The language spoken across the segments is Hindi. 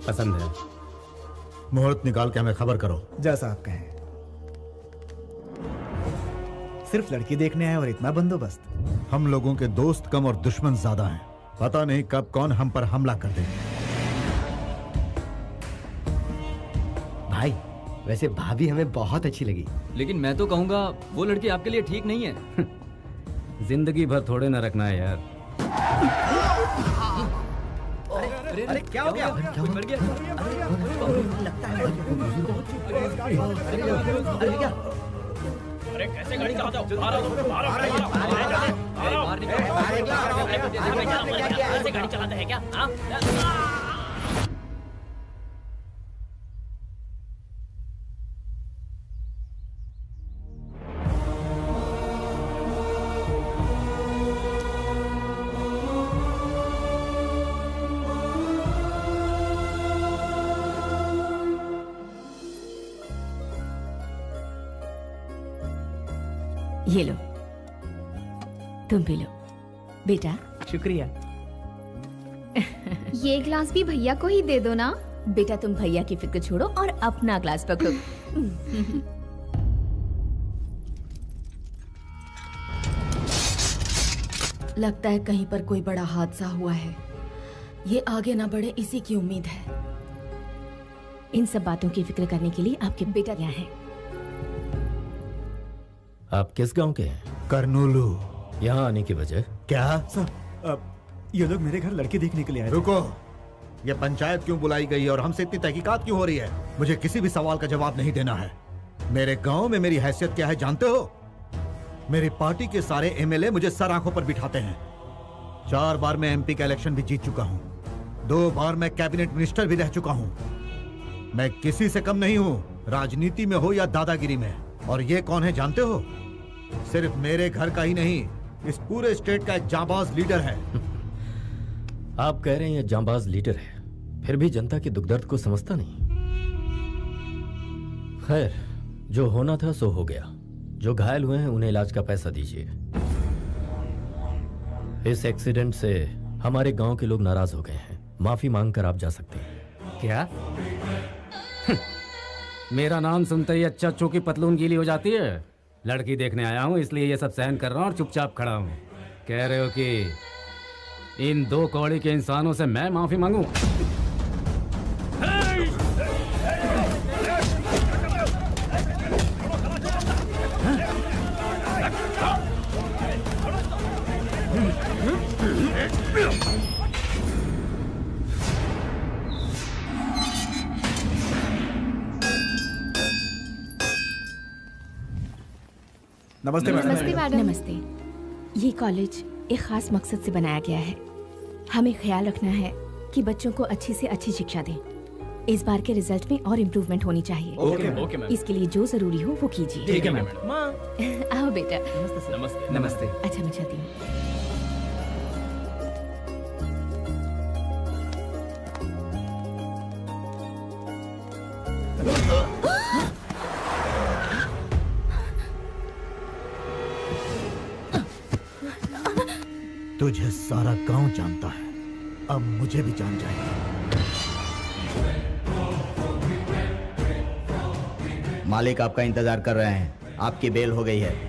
पसंद है। मुहूर्त निकाल के हमें खबर करो। जैसा आप कहें। सिर्फ लड़की देखने आए और इतना बंदोबस्त? हम लोगों के दोस्त कम और दुश्मन ज्यादा हैं। पता नहीं कब कौन हम पर हमला कर दे। भाई वैसे भाभी हमें बहुत अच्छी लगी, लेकिन मैं तो कहूंगा वो लड़की आपके लिए ठीक नहीं है। जिंदगी भर थोड़े ना रखना है यार। अरे क्या हो गया? कोई मर गया? लगता है अरे क्या? अरे कैसे गाड़ी चलाते हो? आ रहा ऐसे गाड़ी चलाते हैं क्या? ये लो, तुम भी लो बेटा। शुक्रिया। ये ग्लास भी भैया को ही दे दो ना। बेटा तुम भैया की फिक्र छोड़ो और अपना ग्लास पकड़ो। लगता है कहीं पर कोई बड़ा हादसा हुआ है। ये आगे ना बढ़े इसी की उम्मीद है। इन सब बातों की फिक्र करने के लिए आपके बेटा यहाँ है। आप किस गांव के हैं? करनूलू। यहाँ आने की वजह? क्या? ये लोग मेरे घर लड़की देखने के लिए आए थे। रुको, ये पंचायत क्यों बुलाई गई है और हमसे इतनी तहकीकात क्यों हो रही है? मुझे किसी भी सवाल का जवाब नहीं देना है। मेरे गांव में मेरी हैसियत क्या है जानते हो? मेरी पार्टी के सारे एमएलए मुझे सर आंखों पर बिठाते हैं। 4 बार मैं एमपी का इलेक्शन भी जीत चुका हूँ। 2 बार मैं कैबिनेट मिनिस्टर भी रह चुका हूँ। मैं किसी से कम नहीं हूँ, राजनीति में हो या दादागिरी में। और ये कौन है जानते हो? सिर्फ मेरे घर का ही नहीं, इस पूरे स्टेट का एक जांबाज लीडर है। आप कह रहे हैं ये जांबाज लीडर है, फिर भी जनता के दुख दर्द को समझता नहीं। खैर, जो होना था सो हो गया। जो घायल हुए हैं उन्हें इलाज का पैसा दीजिए। इस एक्सीडेंट से हमारे गांव के लोग नाराज हो गए हैं। माफी मांगकर आप जा सकते हैं। क्या? मेरा नाम सुनते ही अच्छा चो की पतलून गीली हो जाती है। लड़की देखने आया हूँ इसलिए ये सब सहन कर रहा हूँ और चुपचाप खड़ा हूँ। कह रहे हो कि इन 2 कौड़ी के इंसानों से मैं माफी मांगू? नमस्ते मैडम। नमस्ते मैडम। नमस्ते। ये कॉलेज एक खास मकसद से बनाया गया है। हमें ख्याल रखना है कि बच्चों को अच्छी से अच्छी शिक्षा दें। इस बार के रिजल्ट में और इम्प्रूवमेंट होनी चाहिए। Okay ma'am. इसके लिए जो जरूरी हो वो कीजिए। ठीक है मैम। आओ बेटा। नमस्ते। नमस्ते। अच्छा मैं चलती हूँ। तुझे सारा गांव जानता है, अब मुझे भी जान जाएगा। मालिक आपका इंतजार कर रहे हैं। आपकी बेल हो गई है।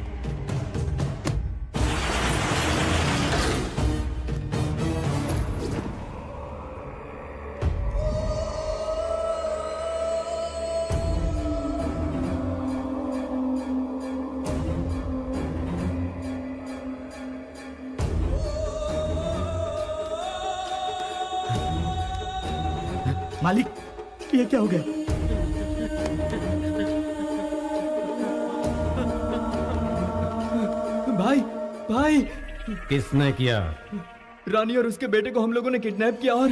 मालिक, ये क्या हो गया? भाई किसने किया? रानी और उसके बेटे को हम लोगों ने किडनैप किया और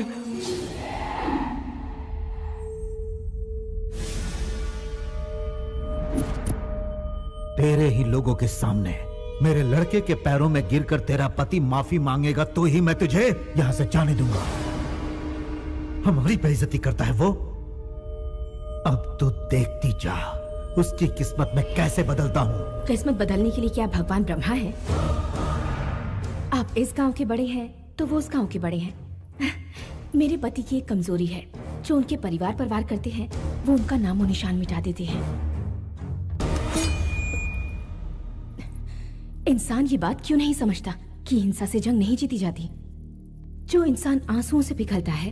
तेरे ही लोगों के सामने मेरे लड़के के पैरों में गिरकर तेरा पति माफी मांगेगा तो ही मैं तुझे यहां से जाने दूंगा। हमारी बेइज्जती करता है वो। अब तो देखती जा उसकी किस्मत में कैसे बदलता हूँ। किस्मत बदलने के लिए क्या भगवान ब्रह्मा है? आप इस गांव के बड़े हैं तो वो उस गांव के बड़े हैं। मेरे पति की एक कमजोरी है, जो उनके परिवार पर वार करते हैं वो उनका नामो निशान मिटा देते हैं। इंसान ये बात क्यों नहीं समझता कि हिंसा से जंग नहीं जीती जाती। जो इंसान आंसुओं से पिघलता है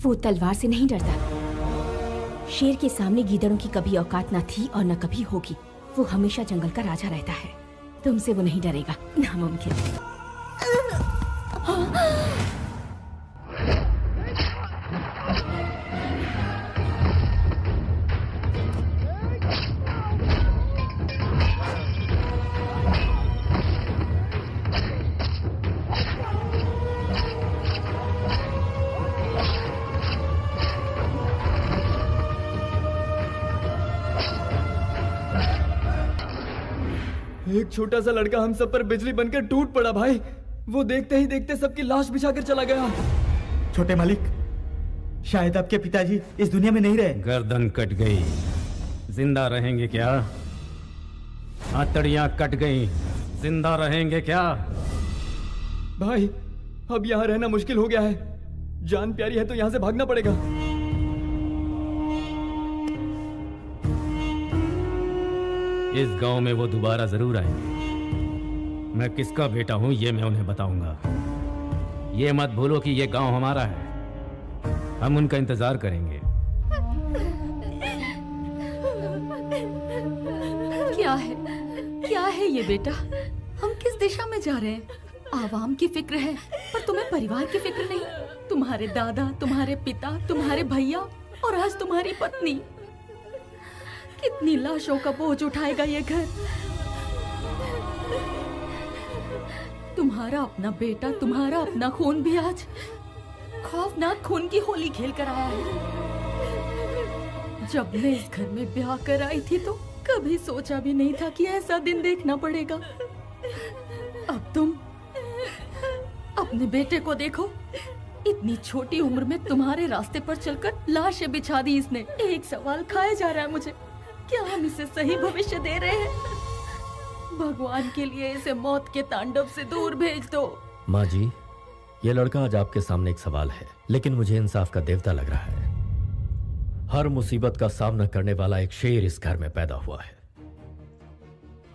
वो तलवार से नहीं डरता। शेर के सामने गीदड़ों की कभी औकात न थी और न कभी होगी। वो हमेशा जंगल का राजा रहता है। तुमसे वो नहीं डरेगा, नामुमकिन। एक छोटा सा लड़का हम सब पर बिजली बनकर टूट पड़ा भाई। वो देखते ही देखते सबकी लाश बिछाकर चला गया। छोटे मालिक, शायद आपके पिताजी इस दुनिया में नहीं रहे। गर्दन कट गई, जिंदा रहेंगे क्या? हथड़ियां कट गई, जिंदा रहेंगे क्या? भाई अब यहाँ रहना मुश्किल हो गया है। जान प्यारी है तो यहाँ से भागना पड़ेगा। इस गांव में वो दोबारा जरूर आएंगे। मैं किसका बेटा हूं ये मैं उन्हें बताऊंगा। ये मत भूलो कि ये गांव हमारा है। हम उनका इंतजार करेंगे। क्या है ये बेटा? हम किस दिशा में जा रहे हैं? आवाम की फिक्र है पर तुम्हें परिवार की फिक्र नहीं। तुम्हारे दादा, तुम्हारे पिता, तुम्हारे भैया और आज तुम्हारी पत्नी। कितनी लाशों का बोझ उठाएगा ये घर? तुम्हारा अपना बेटा, तुम्हारा अपना खून भी आज खौफनाक खून की होली खेल कर आया है। जब मैं इस घर में ब्याह कर आई थी तो कभी सोचा भी नहीं था कि ऐसा दिन देखना पड़ेगा। अब तुम अपने बेटे को देखो, इतनी छोटी उम्र में तुम्हारे रास्ते पर चलकर लाशें बिछा दी इसने। एक सवाल खाया जा रहा है मुझे, क्या हम इसे सही भविष्य दे रहे हैं? भगवान के लिए इसे मौत के तांडव से दूर भेज दो। माँ जी, ये लड़का आज आपके सामने एक सवाल है, लेकिन मुझे इंसाफ का देवता लग रहा है। हर मुसीबत का सामना करने वाला एक शेर इस घर में पैदा हुआ है।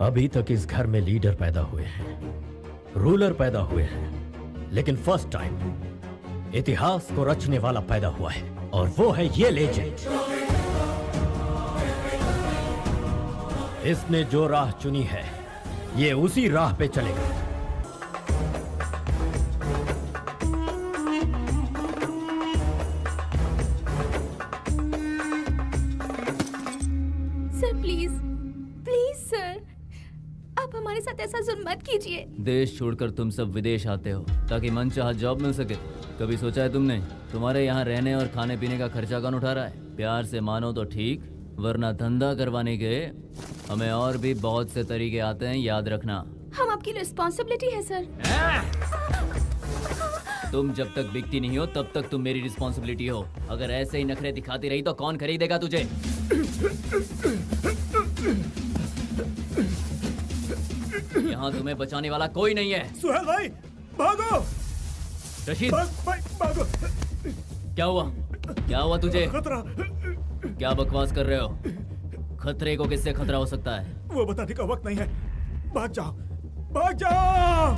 अभी तक इस घर में लीडर पैदा हुए हैं, रूलर पैदा हुए हैं, लेकिन फर्स्ट टाइम इतिहास को रचने वाला पैदा हुआ है, और वो है ये लेजेंड। इसने जो राह चुनी है ये उसी राह पे चलेगा। सर प्लीज, प्लीज सर, आप हमारे साथ ऐसा जुल्म मत कीजिए। देश छोड़कर तुम सब विदेश आते हो ताकि मनचाहा जॉब मिल सके। कभी सोचा है तुमने तुम्हारे यहाँ रहने और खाने पीने का खर्चा कौन उठा रहा है? प्यार से मानो तो ठीक, वरना धंधा करवाने के हमें और भी बहुत से तरीके आते हैं, याद रखना। हम आपकी रिस्पॉन्सिबिलिटी है सर। तुम जब तक बिकती नहीं हो तब तक तुम मेरी रिस्पॉन्सिबिलिटी हो। अगर ऐसे ही नखरे दिखाती रही तो कौन खरीदेगा तुझे? यहाँ तुम्हें बचाने वाला कोई नहीं है। सुहेल भाई, भागो! रशीद, भागो! क्या हुआ? क्या हुआ तुझे? खतरा! क्या बकवास कर रहे हो? खतरे को किससे खतरा हो सकता है? वो बताने का वक्त नहीं है। भाग जाओ, भाग जाओ!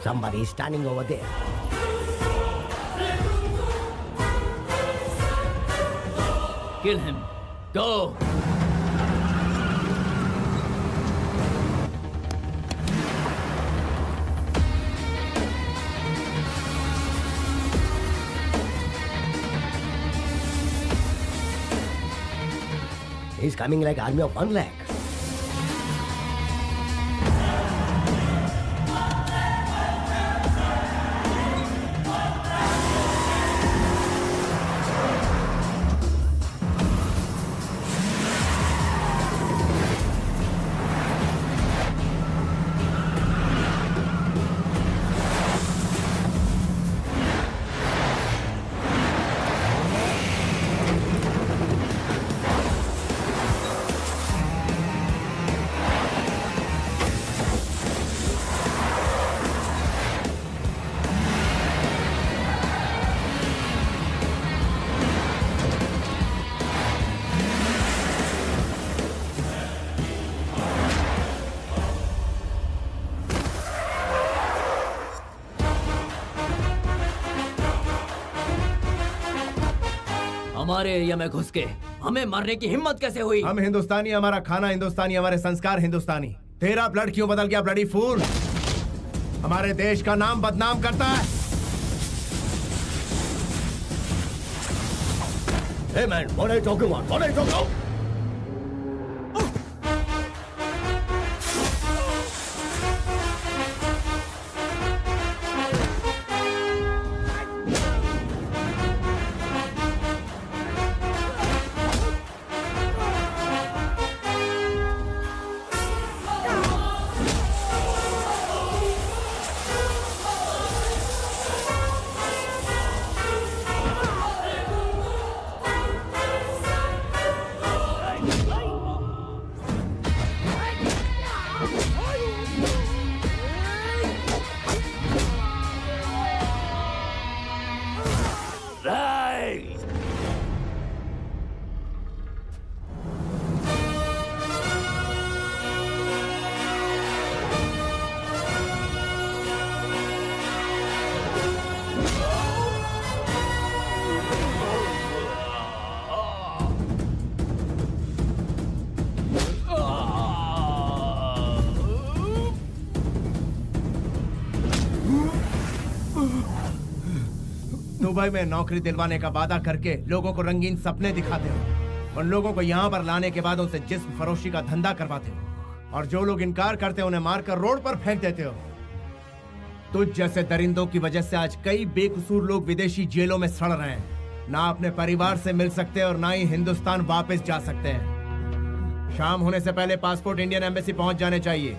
Somebody is standing over there. Kill him. Go. He's coming like army of 1 lakh. हमारे एरिया में घुस के हमें मारने की हिम्मत कैसे हुई? हम हिंदुस्तानी, हमारा खाना हिंदुस्तानी, हमारे संस्कार हिंदुस्तानी। तेरा ब्लड क्यों बदल गया ब्लडी फूल? हमारे देश का नाम बदनाम करता है। Hey man, what are you talking about? What are you talking about? Dubai में नौकरी दिलवाने का वादा करके लोगों को रंगीन सपने दिखाते हो। उन लोगों को यहाँ पर लाने के बाद उनसे जिस्म फरोशी का धंधा करवाते हो, और जो लोग इनकार करते हो उन्हें मारकर रोड पर फेंक देते हो। तुझ जैसे दरिंदों की वजह से आज कई बेकसूर लोग विदेशी जेलों में सड़ रहे हैं। ना अपने परिवार से मिल सकते और ना ही हिंदुस्तान वापस जा सकते हैं। शाम होने से पहले पासपोर्ट इंडियन एम्बेसी पहुंच जाने चाहिए।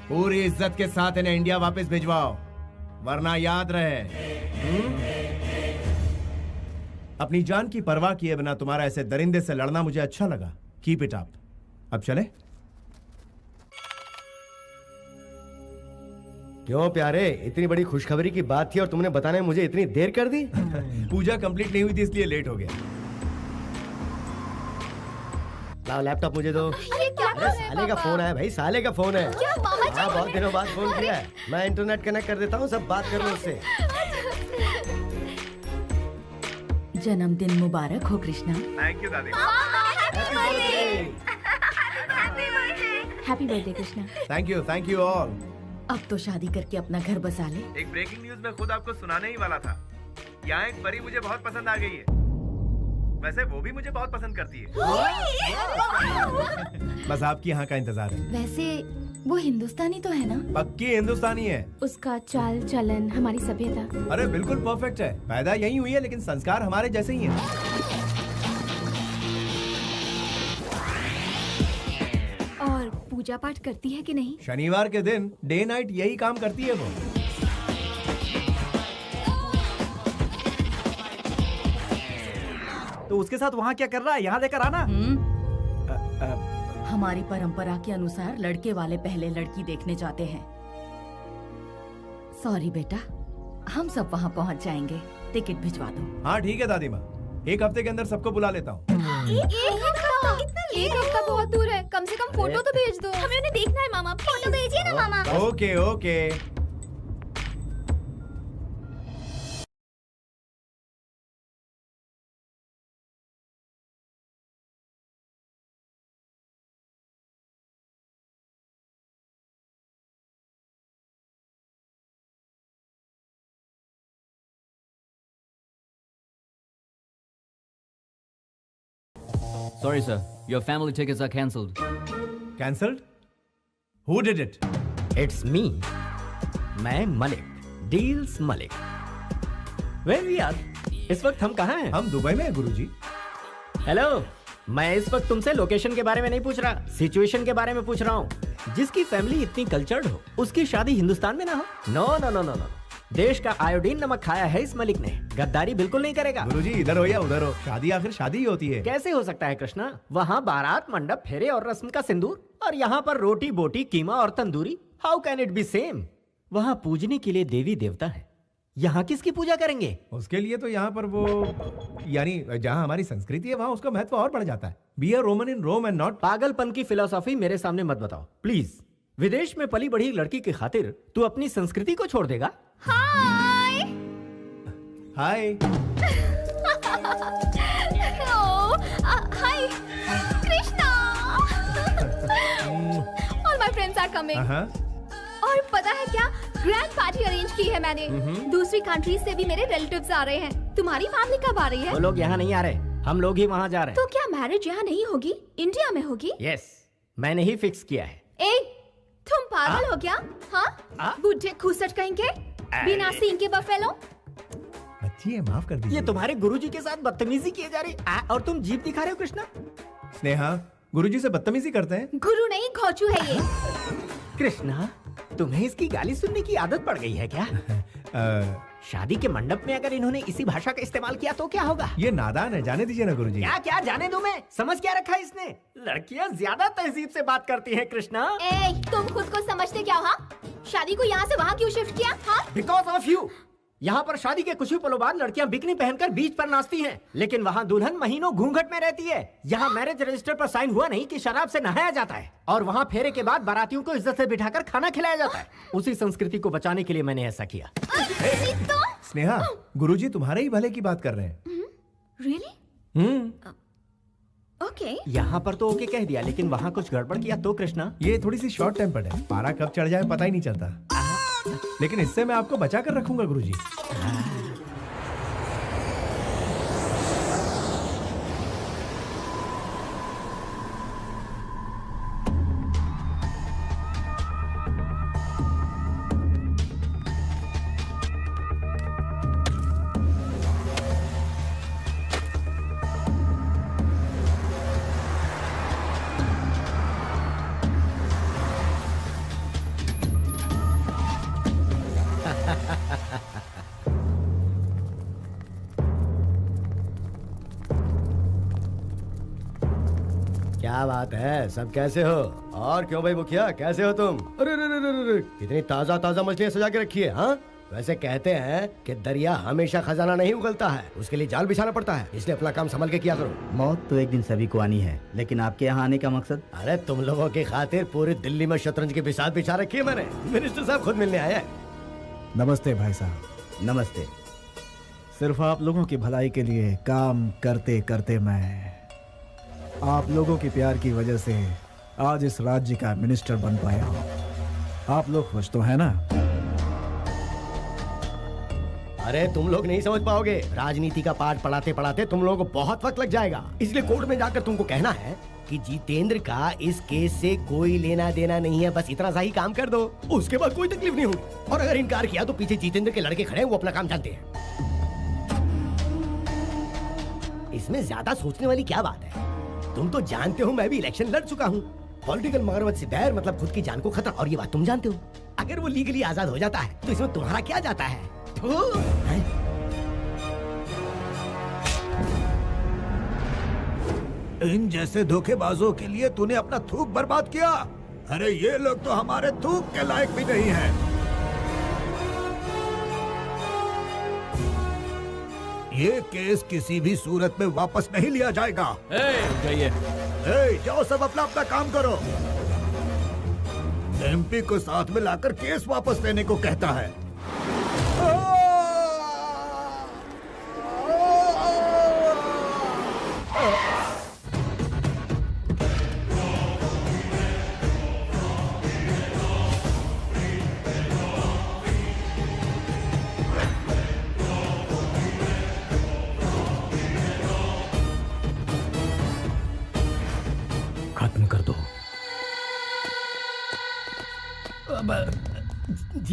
पूरी इज्जत के साथ इन्हें इंडिया वापस भिजवाओ, वरना याद रहे अपनी जान की परवाह किए बिना तुम्हारा ऐसे दरिंदे से लड़ना मुझे अच्छा लगा। Keep it up. अब चले? क्यों प्यारे, इतनी बड़ी खुशखबरी की बात थी और तुमने बताने में मुझे इतनी देर कर दी? पूजा कंप्लीट नहीं हुई थी इसलिए लेट हो गया। लाओ लैपटॉप मुझे दो। ये क्या अरे साले का फोन है भाई, साले का फोन है। क्या मामा जी? हाँ, बहुत दिनों बाद फोन किया है। मैं इंटरनेट कनेक्ट कर देता हूँ, सब बात कर लो उससे। जन्मदिन मुबारक हो कृष्णा। थैंक यू दादी। Happy birthday Krishna. Thank you all. अब तो शादी करके अपना घर बसा ले। एक ब्रेकिंग न्यूज मैं खुद आपको सुनाने ही वाला था। यहाँ एक परी मुझे बहुत पसंद आ गई है। वैसे वो भी मुझे बहुत पसंद करती है। बस आपकी यहाँ का इंतजार है। वैसे वो हिंदुस्तानी तो है ना? पक्की हिंदुस्तानी है। उसका चाल चलन, हमारी सभ्यता। अरे बिल्कुल परफेक्ट है। पैदा यही हुई है लेकिन संस्कार हमारे जैसे ही हैं। और पूजा पाठ करती है कि नहीं? शनिवार के दिन डे नाइट यही काम करती है वो। तो उसके साथ वहाँ क्या कर रहा है? यहाँ लेकर आना। हमारी परंपरा के अनुसार लड़के वाले पहले लड़की देखने जाते हैं। सॉरी बेटा, हम सब वहाँ पहुँच जाएंगे। टिकट भिजवा दो। हाँ ठीक है दादी माँ, एक हफ्ते के अंदर सबको बुला लेता हूँ। एक हफ्ता बहुत दूर है, कम से कम फोटो तो भेज दो। हमें उन्हें देखना है मामा, फोटो भेजिए ना मामा। Okay okay. Sorry, sir. Your family tickets are cancelled. Cancelled? Who did it? It's me, मैं Malik, deals Malik. Well we are, इस वक्त हम कहाँ हैं? हम दुबई में हैं गुरुजी। हेलो, मैं इस वक्त तुमसे लोकेशन के बारे में नहीं पूछ रहा, सिचुएशन के बारे में पूछ रहा हूँ। जिसकी फैमिली इतनी कल्चर्ड हो, उसकी शादी हिंदुस्तान में ना हो? No no no no no, देश का आयोडीन नमक खाया है इस मलिक ने, गद्दारी बिल्कुल नहीं करेगा। गुरुजी इधर हो या उधर हो, शादी आखिर शादी ही होती है। कैसे हो सकता है कृष्णा? वहाँ बारात, मंडप, फेरे और रस्म का सिंदूर, और यहाँ पर रोटी बोटी, कीमा और tandoori. How can it be same? वहाँ पूजने के लिए देवी देवता है, यहाँ किसकी पूजा करेंगे? उसके लिए तो यहाँ पर वो, यानी जहाँ हमारी संस्कृति है वहाँ उसका महत्व और बढ़ जाता है। Be a Roman in Rome and not. पागलपन की फिलॉसफी मेरे सामने मत बताओ प्लीज। विदेश में पली बढ़ी लड़की की खातिर तू अपनी संस्कृति को छोड़ देगा? हाय हाय। Hi Krishna. All my friends are coming. और पता है क्या, ग्रैंड पार्टी अरेंज की है मैंने। दूसरी कंट्री से भी मेरे रिलेटिव्स आ रहे हैं। तुम्हारी फैमिली कब आ रही है? वो लोग यहाँ नहीं आ रहे, हम लोग ही वहाँ जा रहे हैं। तो क्या मैरिज यहाँ नहीं होगी, इंडिया में होगी? यस, मैंने ही फिक्स किया है। ए, तुम पागल हो क्या? हाँ, बुढ़े खूसट कहेंगे, बिना सींग के बफेलो। अच्छी है, माफ कर दीजिए। ये तुम्हारे गुरुजी के साथ बदतमीजी की जा रही और तुम जीप दिखा रहे हो कृष्णा। स्नेहा, गुरुजी से बदतमीजी करते हैं? गुरु नहीं, घोचू है ये। कृष्णा, तुम्हें इसकी गाली सुनने की आदत पड़ गई है क्या? शादी के मंडप में अगर इन्होंने इसी भाषा का इस्तेमाल किया तो क्या होगा? ये नादान है, जाने दीजिए ना गुरुजी। क्या क्या जाने दूं मैं? समझ क्या रखा है इसने? लड़कियां ज्यादा तहजीब से बात करती हैं कृष्णा। ए, तुम खुद को समझते क्या हो? हाँ? शादी को यहाँ से वहाँ क्यों शिफ्ट किया? हाँ? Because of you. यहाँ पर शादी के कुछ ही पलों बाद लड़कियां बिकनी पहनकर बीच पर नाचती हैं, लेकिन वहाँ दुल्हन महीनों घूंघट में रहती है। यहाँ मैरिज रजिस्टर पर साइन हुआ नहीं कि शराब से नहाया जाता है, और वहाँ फेरे के बाद बारातियों को इज्जत से बिठाकर खाना खिलाया जाता है। उसी संस्कृति को बचाने के लिए मैंने ऐसा किया। स्नेहा, गुरुजी तुम्हारे ही भले की बात कर रहे हैं। Really? ओके। यहाँ पर तो ओके कह दिया, लेकिन वहाँ कुछ गड़बड़ किया तो कृष्णा? ये थोड़ी सी शॉर्ट टेम्पर्ड है, पारा कब चढ़ जाए पता ही नहीं चलता। लेकिन इससे मैं आपको बचा कर रखूंगा गुरुजी। क्या बात है, सब कैसे हो? और क्यों भाई मुखिया, कैसे हो तुम? अरे रे रे रे रे, कितनी ताजा ताजा मछलियां सजा के रखी है। हाँ, वैसे कहते हैं कि दरिया हमेशा खजाना नहीं उगलता है, उसके लिए जाल बिछाना पड़ता है, इसलिए अपना काम संभल के किया करो। मौत तो एक दिन सभी को आनी है, लेकिन आपके यहाँ आने का मकसद? अरे तुम लोगों की खातिर पूरी दिल्ली में शतरंज की बिसात बिछा रखी है मैंने। मिनिस्टर साहब खुद मिलने आए हैं। नमस्ते भाई साहब। नमस्ते। सिर्फ आप लोगों की भलाई के लिए काम करते करते मैं आप लोगों के प्यार की वजह से आज इस राज्य का मिनिस्टर बन पाया हूँ। आप लोग खुश तो है ना? अरे तुम लोग नहीं समझ पाओगे, राजनीति का पाठ पढ़ाते पढ़ाते तुम लोगों को बहुत वक्त लग जाएगा, इसलिए कोर्ट में जाकर तुमको कहना है कि जितेंद्र का इस केस से कोई लेना देना नहीं है, बस इतना सा ही काम कर दो, उसके बाद कोई तकलीफ नहीं होगी। और अगर इनकार किया तो पीछे जितेंद्र के लड़के खड़े हैं, वो अपना काम जानते हैं। इसमें ज्यादा सोचने वाली क्या बात है? तुम तो जानते हो मैं भी इलेक्शन लड़ चुका हूँ। पॉलिटिकल मगरमच्छ से बैर मतलब खुद की जान को खतरा, और ये बात तुम जानते हो। अगर वो लीगली आजाद हो जाता है तो इसमें तुम्हारा क्या जाता है? इन जैसे धोखेबाजों के लिए तूने अपना थूक बर्बाद किया। अरे ये लोग तो हमारे थूक के लायक भी नहीं हैं। ये केस किसी भी सूरत में वापस नहीं लिया जाएगा। जाइए। जाओ सब अपना अपना काम करो। एमपी को साथ में लाकर केस वापस लेने को कहता है।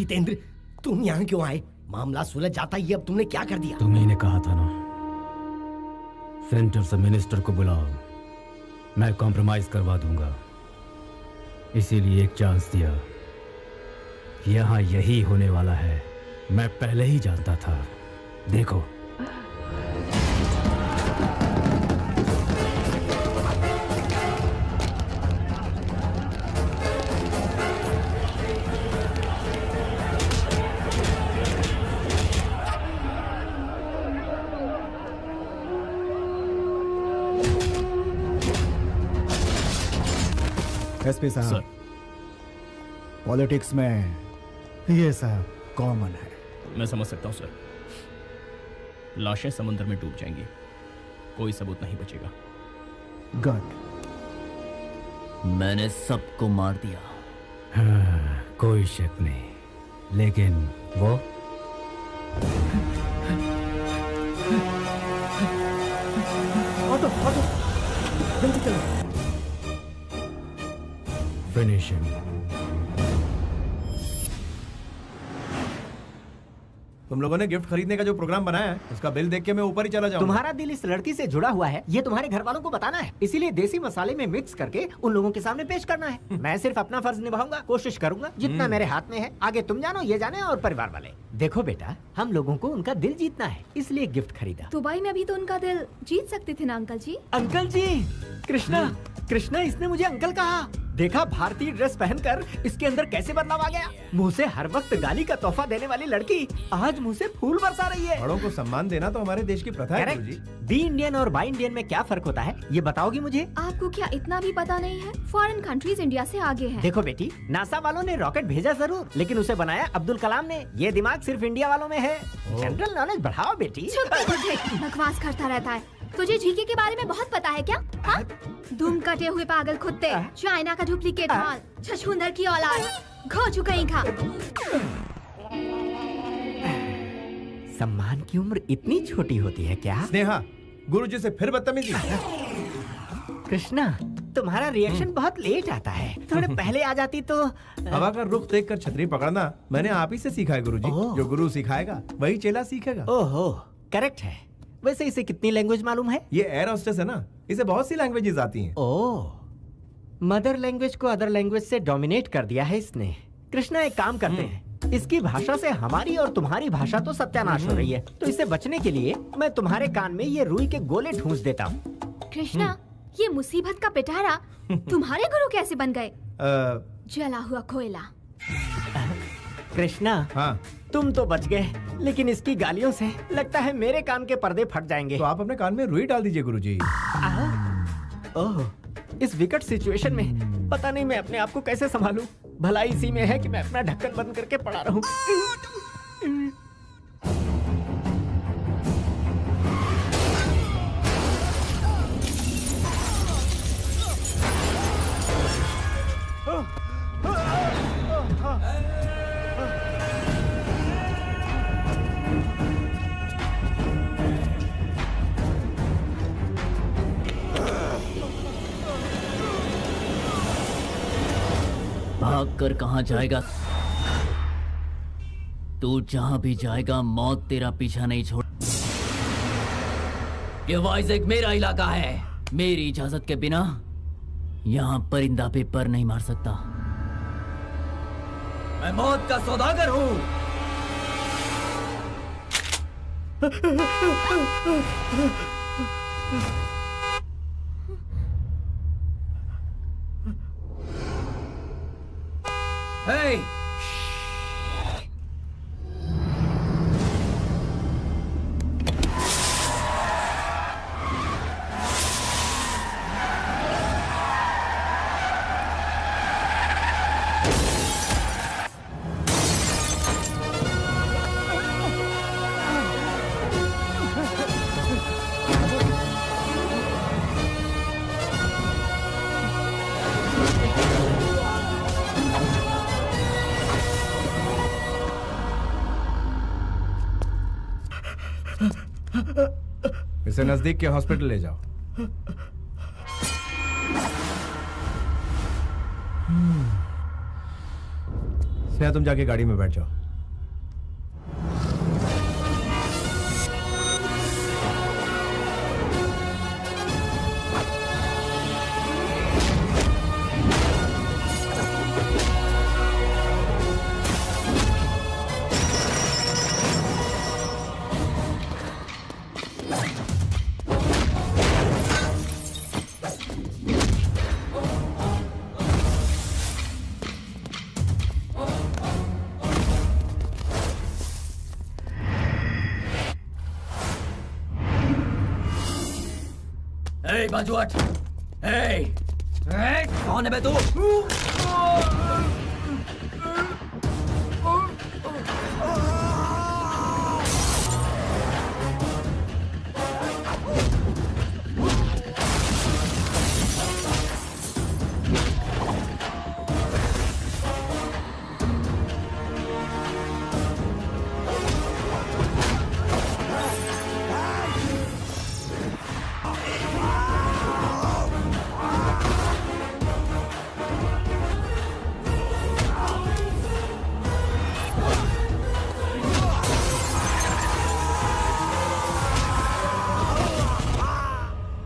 जितेंद्र, तुम यहाँ क्यों आए? मामला सुलझ जाता ही, अब तुमने क्या कर दिया? तुम्ही ने कहा था ना, सेंटर से मिनिस्टर को बुलाओ, मैं कॉम्प्रोमाइज करवा दूंगा। इसीलिए एक चांस दिया। यहाँ यही होने वाला है, मैं पहले ही जानता था। देखो, एसपी साहब, पॉलिटिक्स में ये सब कॉमन है। मैं समझ सकता हूँ सर। लाशें समुद्र में डूब जाएंगी, कोई सबूत नहीं बचेगा। गुड। मैंने सबको मार दिया। हाँ, कोई शक नहीं, लेकिन वो ऑटो जल्दी चलो। फिनिशिंग। तुम लोगों ने गिफ्ट खरीदने का जो प्रोग्राम बनाया है, उसका बिल देख के मैं ऊपर ही चला जाऊंगा। तुम्हारा दिल इस लड़की से जुड़ा हुआ है, ये तुम्हारे घर वालों को बताना है, इसीलिए देसी मसाले में मिक्स करके उन लोगों के सामने पेश करना है। मैं सिर्फ अपना फर्ज निभाऊंगा, कोशिश करूंगा जितना मेरे हाथ में है। आगे तुम जानो, ये जाने और परिवार वाले। देखो बेटा, हम लोगों को उनका दिल जीतना है, इसलिए गिफ्ट खरीदा। दुबई में भी तो उनका दिल जीत सकते थे ना अंकल जी। अंकल जी, कृष्णा, कृष्णा, इसने मुझे अंकल कहा। देखा भारतीय ड्रेस पहनकर इसके अंदर कैसे बदलाव आ गया। मुंह से हर वक्त गाली का तोहफा देने वाली लड़की आज मुंह से फूल बरसा रही है। बड़ों को सम्मान देना तो हमारे देश की प्रथा है गुरुजी। बी इंडियन और बाई इंडियन में क्या फर्क होता है, ये बताओगी मुझे? आपको क्या इतना भी पता नहीं है? फॉरेन कंट्रीज इंडिया से आगे हैं। देखो बेटी, नासा वालों ने रॉकेट भेजा जरूर, लेकिन उसे बनाया अब्दुल कलाम ने। ये दिमाग सिर्फ इंडिया वालों में है। जनरल नॉलेज बढ़ाओ बेटी। चुप बुद्धे, बकवास करता रहता है। तुझे जीके के बारे में बहुत पता है क्या? हाँ? दुम कटे हुए पागल कुत्ते, चाइना का डुप्लीकेट माल, छछूंदर की औलाद, खो चुका ही खा। सम्मान की उम्र इतनी छोटी होती है क्या? स्नेहा, गुरुजी से फिर बदतमीजी। कृष्णा, तुम्हारा रिएक्शन बहुत लेट आता है, थोड़े पहले आ जाती तो। हवा का रुख देखकर छतरी पकड़ना मैंने आप ही से सीखा है गुरुजी। जो गुरु सिखाएगा वही चेला सीखेगा। ओहो, करेक्ट है। वैसे इसे कितनी लैंग्वेज मालूम है? ये एयर होस्टेस है ना, इसे बहुत सी लैंग्वेजेस आती हैं। ओह, मदर लैंग्वेज को अदर लैंग्वेज से डोमिनेट कर दिया है इसने। कृष्णा, एक काम करते हैं, इसकी भाषा से हमारी और तुम्हारी भाषा तो सत्यानाश हो रही है, तो इससे बचने के लिए मैं तुम्हारे कान में ये रुई के गोले ठूंस देता हूँ। कृष्णा, ये मुसीबत का पिटारा तुम्हारे गुरु कैसे बन गए? जला हुआ कोयला। कृष्णा, हाँ, तुम तो बच गए, लेकिन इसकी गालियों से लगता है मेरे कान के पर्दे फट जाएंगे। तो आप अपने कान में रुई डाल दीजिए गुरुजी। ओह, इस विकट सिचुएशन में पता नहीं मैं अपने आप को कैसे संभालूं। भलाई इसी में है कि मैं अपना ढक्कन बंद करके पड़ा रहूं। भाग कर कहाँ जाएगा? तू जहां भी जाएगा मौत तेरा पीछा नहीं छोड़। ये वाइज़ेक मेरा इलाका है, मेरी इजाजत के बिना यहाँ परिंदा भी पर नहीं मार सकता। मैं मौत का सौदागर हूँ। Hey! इसे नजदीक के हॉस्पिटल ले जाओ। स्नेहा तुम जाके गाड़ी में बैठ जाओ। बाजू हट। कौन है बे तू?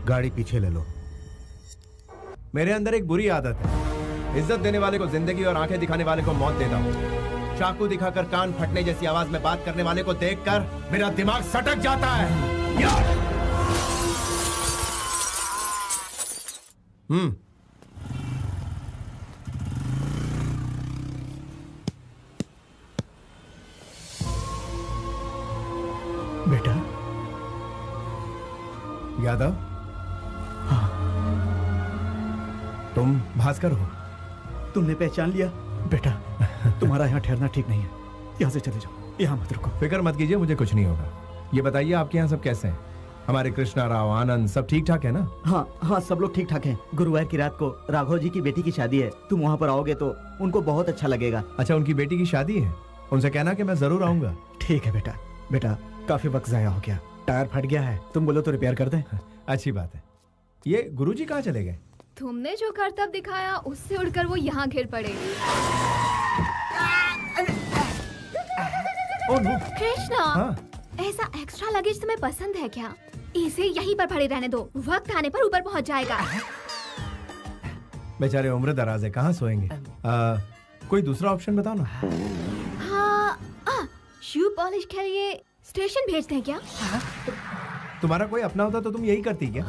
गाड़ी पीछे ले लो। मेरे अंदर एक बुरी आदत है, इज्जत देने वाले को जिंदगी और आंखें दिखाने वाले को मौत देता हूँ। चाकू दिखाकर कान फटने जैसी आवाज में बात करने वाले को देखकर मेरा दिमाग सटक जाता है। यार। बेटा यादव, तुम भास्कर हो? तुमने पहचान लिया? बेटा तुम्हारा यहाँ ठहरना ठीक नहीं है, यहाँ से चले जाओ, यहाँ मत रुको। फिक्र मत कीजिए, मुझे कुछ नहीं होगा। ये बताइए आपके यहाँ सब कैसे हैं? हमारे कृष्णा राव, आनंद सब ठीक ठाक है ना? हाँ हाँ, सब लोग ठीक ठाक हैं। गुरुवार की रात को राघव जी की बेटी की शादी है, तुम वहाँ पर आओगे तो उनको बहुत अच्छा लगेगा। अच्छा, उनकी बेटी की शादी है? उनसे कहना कि मैं जरूर आऊंगा। ठीक है बेटा। बेटा काफी वक्त जाया हो गया, टायर फट गया है, तुम बोलो तो रिपेयर कर दें। अच्छी बात है। ये गुरुजी कहाँ चले गए? तुमने जो करतब दिखाया उससे उड़कर वो यहाँ गिर पड़े। कृष्णा, हाँ? ऐसा एक्स्ट्रा लगेज तुम्हें पसंद है क्या? इसे यहीं पर पड़े रहने दो, वक्त आने पर ऊपर पहुँच जाएगा। बेचारे उम्र दराज है, कहाँ सोएंगे? कोई दूसरा ऑप्शन बताओ ना। हाँ, शू पॉलिश के लिए स्टेशन भेजते हैं क्या? तुम्हारा कोई अपना होता तो तुम यही करती क्या?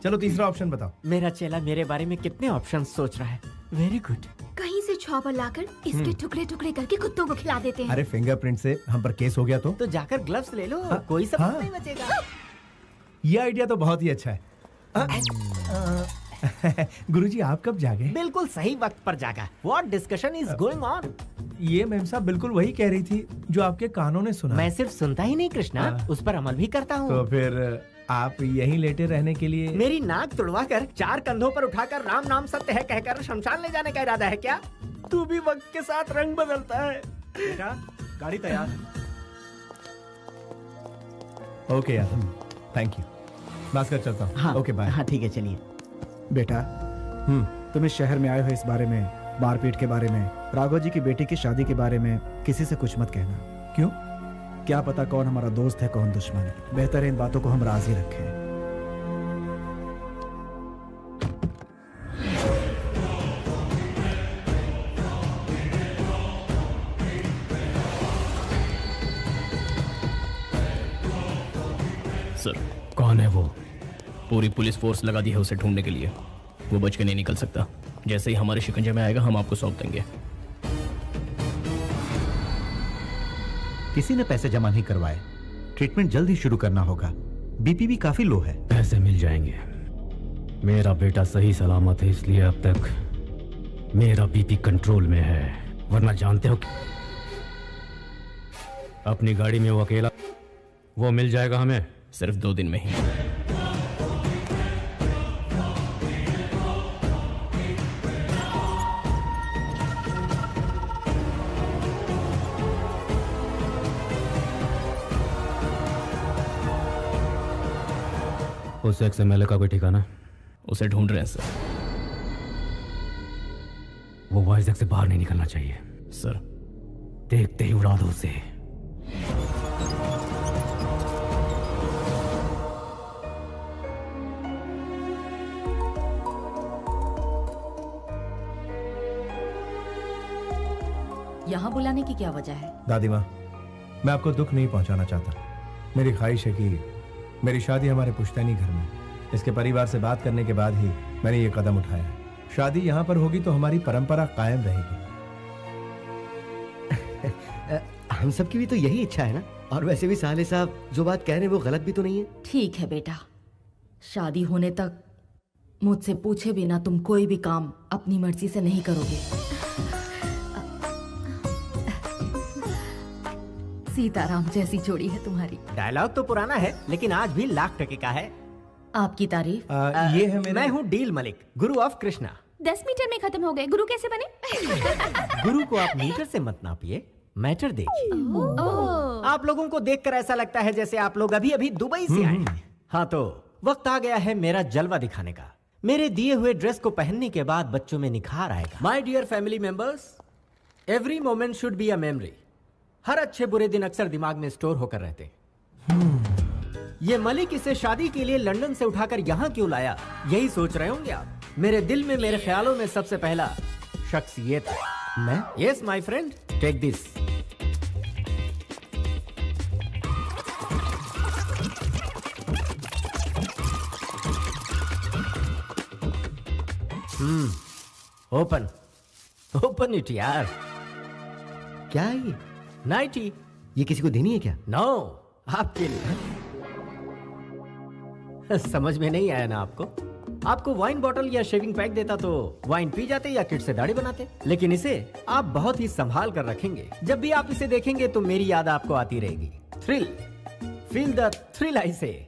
चलो तीसरा ऑप्शन बताओ। मेरा चेला मेरे बारे में कितने ऑप्शन सोच रहा है। Very good. कहीं से चॉपर लाकर इसके टुकड़े टुकड़े करके कुत्तों को खिला देते हैं। अरे फिंगरप्रिंट से हम पर केस हो गया तो जाकर ग्लव्स ले लो, कोई सबूत नहीं बचेगा। ये आइडिया तो बहुत ही अच्छा है। गुरुजी आप कब जागे? बिल्कुल सही वक्त पर जागा। What discussion is going on? ये मैम साहब बिल्कुल वही कह रही थी जो आपके कानों ने सुना। मैं सिर्फ सुनता ही नहीं कृष्णा, उस पर अमल भी करता हूँ। तो फिर आप यहीं लेटे रहने के लिए? मेरी नाक तुड़वा कर 4 कंधों पर उठाकर राम नाम सत्य है कहकर शमशान ले जाने का इरादा है क्या? तू भी वक्त के साथ रंग बदलता है। बेटा गाड़ी तैयार है। ओके यार, थैंक यू। भास्कर चलता हूँ। हाँ, ओके बाय। हाँ ठीक है, चलिए। बेटा तुम इस शहर में आए हो, इस बारे में, मारपीट के बारे में, राघव जी की बेटी की शादी के बारे में किसी से कुछ मत कहना। क्यों? क्या पता कौन हमारा दोस्त है कौन दुश्मन। बेहतर है इन बातों को हम राजी रखें। सर, कौन है वो? पूरी पुलिस फोर्स लगा दी है उसे ढूंढने के लिए। वो बच के नहीं निकल सकता। जैसे ही हमारे शिकंजे में आएगा हम आपको सौंप देंगे। किसी ने पैसे जमा नहीं करवाए, ट्रीटमेंट जल्द ही शुरू करना होगा। बीपी भी काफी लो है। पैसे मिल जाएंगे। मेरा बेटा सही सलामत है, इसलिए अब तक मेरा बीपी कंट्रोल में है। वरना जानते हो अपनी गाड़ी में वो अकेला, वो मिल जाएगा हमें सिर्फ 2 दिन में ही। उस XMLA का कोई ठिकाना? उसे ढूंढ रहे हैं सर। वो वाइजैक से बाहर नहीं निकलना चाहिए। सर, देखते ही उड़ा दो उसे। यहाँ बुलाने की क्या वजह है? दादी माँ, मैं आपको दुख नहीं पहुंचाना चाहता। मेरी ख्वाहिश है कि मेरी शादी हमारे पुश्तैनी घर में, इसके परिवार से बात करने के बाद ही मैंने ये कदम उठाया है। शादी यहाँ पर होगी तो हमारी परंपरा कायम रहेगी। हम सबकी भी तो यही इच्छा है ना। और वैसे भी साले साहब जो बात कह रहे हैं वो गलत भी तो नहीं है। ठीक है बेटा, शादी होने तक मुझसे पूछे बिना तुम कोई भी काम अपनी मर्जी से नहीं करोगे। सीताराम जैसी जोड़ी है तुम्हारी। डायलॉग तो पुराना है लेकिन आज भी लाख टके का है। आपकी तारीफ। ये है मेरे... मैं हूँ deal Malik, Guru of Krishna. 10 metre में खत्म हो गए, गुरु कैसे बने? गुरु को आप मीटर से मत नापिए, मैटर देखिए। आप लोगों को देखकर ऐसा लगता है जैसे आप लोग अभी अभी दुबई से आए हैं। हाँ तो वक्त आ गया है मेरा जलवा दिखाने का। मेरे दिए हुए ड्रेस को पहनने के बाद बच्चों में निखार आएगा। My dear family members, every moment should be a memory. हर अच्छे बुरे दिन अक्सर दिमाग में स्टोर होकर रहते हैं। ये मलिक इसे शादी के लिए लंदन से उठाकर यहाँ क्यों लाया, यही सोच रहे होंगे आप। मेरे दिल में, मेरे ख्यालों में सबसे पहला शख्स ये था। मैं? Yes my friend, take this. Open open it यार। क्या है ये? नाइटी। ये किसी को देनी है क्या? नो, आपके लिए। समझ में नहीं आया ना आपको? आपको वाइन बॉटल या शेविंग पैक देता तो वाइन पी जाते या किड से दाढ़ी बनाते, लेकिन इसे आप बहुत ही संभाल कर रखेंगे। जब भी आप इसे देखेंगे तो मेरी याद आपको आती रहेगी। थ्रिल, फील द थ्रिल आई से।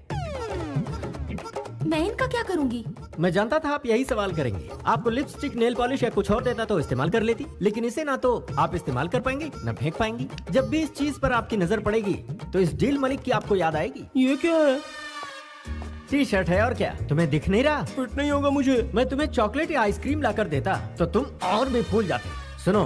मैं इनका क्या करूंगी? मैं जानता था आप यही सवाल करेंगे। आपको लिपस्टिक, नेल पॉलिश या कुछ और देता तो इस्तेमाल कर लेती, लेकिन इसे ना तो आप इस्तेमाल कर पाएंगे ना फेंक पाएंगी। जब भी इस चीज पर आपकी नजर पड़ेगी तो इस डील मलिक की आपको याद आएगी। ये क्या है? टी शर्ट है और क्या, तुम्हें दिख नहीं रहा? फिट नहीं होगा मुझे। मैं तुम्हें चॉकलेट या आइसक्रीम लाकर देता तो तुम और भी फूल जाते। सुनो,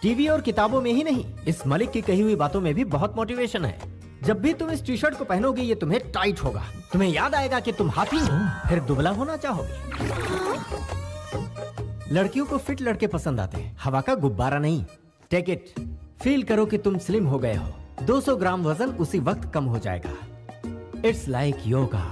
टीवी और किताबों में ही नहीं, इस मलिक की कही हुई बातों में भी बहुत मोटिवेशन है। जब भी तुम इस टी शर्ट को पहनोगे ये तुम्हें टाइट होगा। तुम्हें याद आएगा कि तुम हाथी हो, फिर दुबला होना चाहोगे। लड़कियों को फिट लड़के पसंद आते हैं, हवा का गुब्बारा नहीं। टेक इट, फील करो कि तुम स्लिम हो गए हो। 200 ग्राम वजन उसी वक्त कम हो जाएगा। It's like yoga.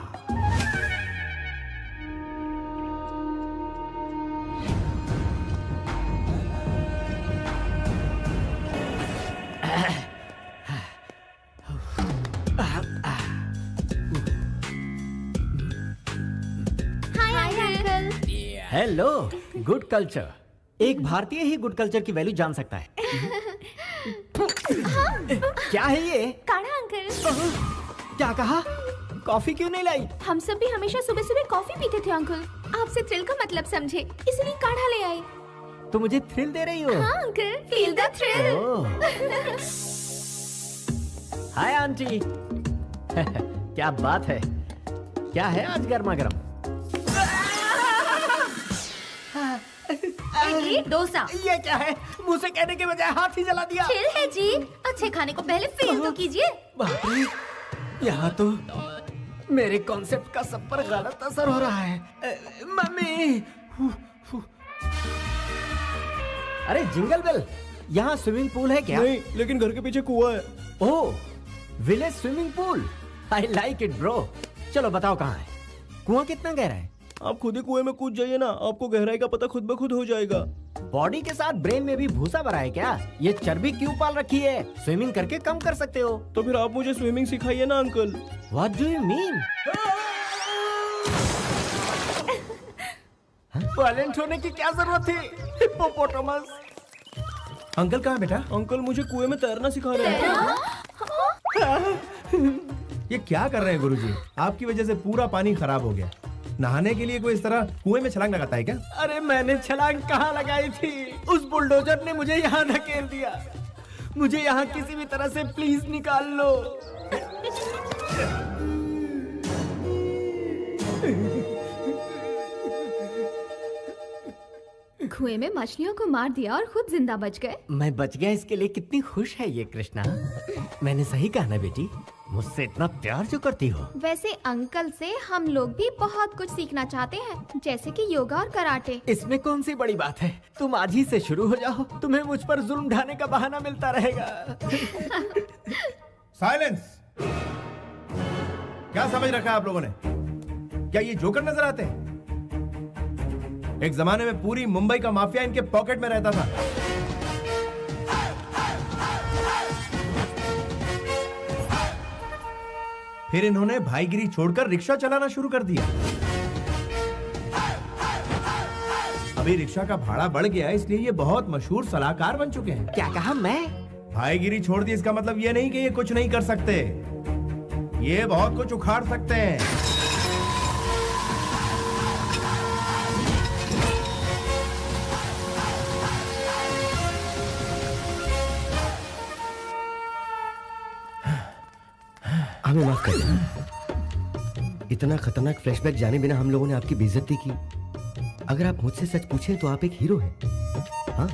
Hello, good culture. एक भारतीय ही गुड कल्चर की वैल्यू जान सकता है। क्या है ये? काढ़ा अंकल। क्या कहा? कॉफी क्यों नहीं लाई? हम सब भी हमेशा सुबह सुबह कॉफी पीते थे अंकल। आपसे थ्रिल का मतलब समझे, इसलिए काढ़ा ले आए। तो मुझे थ्रिल दे रही हो? हाँ uncle, feel the thrill. Hi aunty. क्या बात है, क्या है आज गर्मा गर्म? इडली डोसा। ये क्या है? मुंह से कहने के बजाय हाथ ही जला दिया। चिल है जी, अच्छे खाने को पहले फील तो कीजिए। बाप रे, यहाँ तो मेरे कॉन्सेप्ट का सब पर गलत असर हो रहा है। मम्मी। अरे जिंगल बेल, यहाँ स्विमिंग पूल है क्या? नहीं, लेकिन घर के पीछे कुआं है। Oh, village swimming pool. I like it bro. चलो बताओ कहाँ है? कुआं कितना गहरा है? आप खुद ही कुएं में कूद जाइए ना, आपको गहराई का पता खुद ब खुद हो जाएगा। बॉडी के साथ ब्रेन में भी भूसा भरा है क्या? ये चर्बी क्यों पाल रखी है? स्विमिंग करके कम कर सकते हो। तो फिर आप मुझे स्विमिंग सिखाइए ना uncle. What do you mean? Violent होने की क्या जरूरत थी? हिप्पोपोटामस। अंकल कहाँ बेटा? अंकल मुझे कुएं में तैरना सिखा रहे हैं। ये क्या कर रहे हैं गुरुजी? आपकी वजह से पूरा पानी खराब हो गया। नहाने के लिए कोई इस तरह कुएं में छलांग लगाता है क्या? अरे मैंने छलांग कहाँ लगाई थी? उस बुलडोजर ने मुझे यहाँ धकेल दिया। मुझे यहाँ किसी भी तरह से प्लीज निकाल लो। कुएं में मछलियों को मार दिया और खुद जिंदा बच गए। मैं बच गया इसके लिए कितनी खुश है ये कृष्णा। मैंने सही कहा ना बेटी, मुझसे इतना प्यार जो करती हो। वैसे अंकल से हम लोग भी बहुत कुछ सीखना चाहते हैं, जैसे कि योगा और कराटे। इसमें कौन सी बड़ी बात है, तुम आज ही से शुरू हो जाओ, तुम्हें मुझ पर जुल्म ढाने का बहाना मिलता रहेगा। साइलेंस। क्या समझ रखा है आप लोगों ने? क्या ये जोकर नजर आते हैं? एक जमाने में पूरी मुंबई का माफिया इनके पॉकेट में रहता था। फिर इन्होंने भाईगिरी छोड़कर रिक्शा चलाना शुरू कर दिया। अभी रिक्शा का भाड़ा बढ़ गया है, इसलिए ये बहुत मशहूर सलाहकार बन चुके हैं। क्या कहा मैं? भाईगिरी छोड़ दी इसका मतलब ये नहीं कि ये कुछ नहीं कर सकते, ये बहुत कुछ उखाड़ सकते हैं। हमें माफ कर देना। इतना खतरनाक फ्लैशबैक जाने बिना हम लोगों ने आपकी बेइज्जती की। अगर आप मुझसे सच पूछें तो आप एक हीरो हैं। हाँ?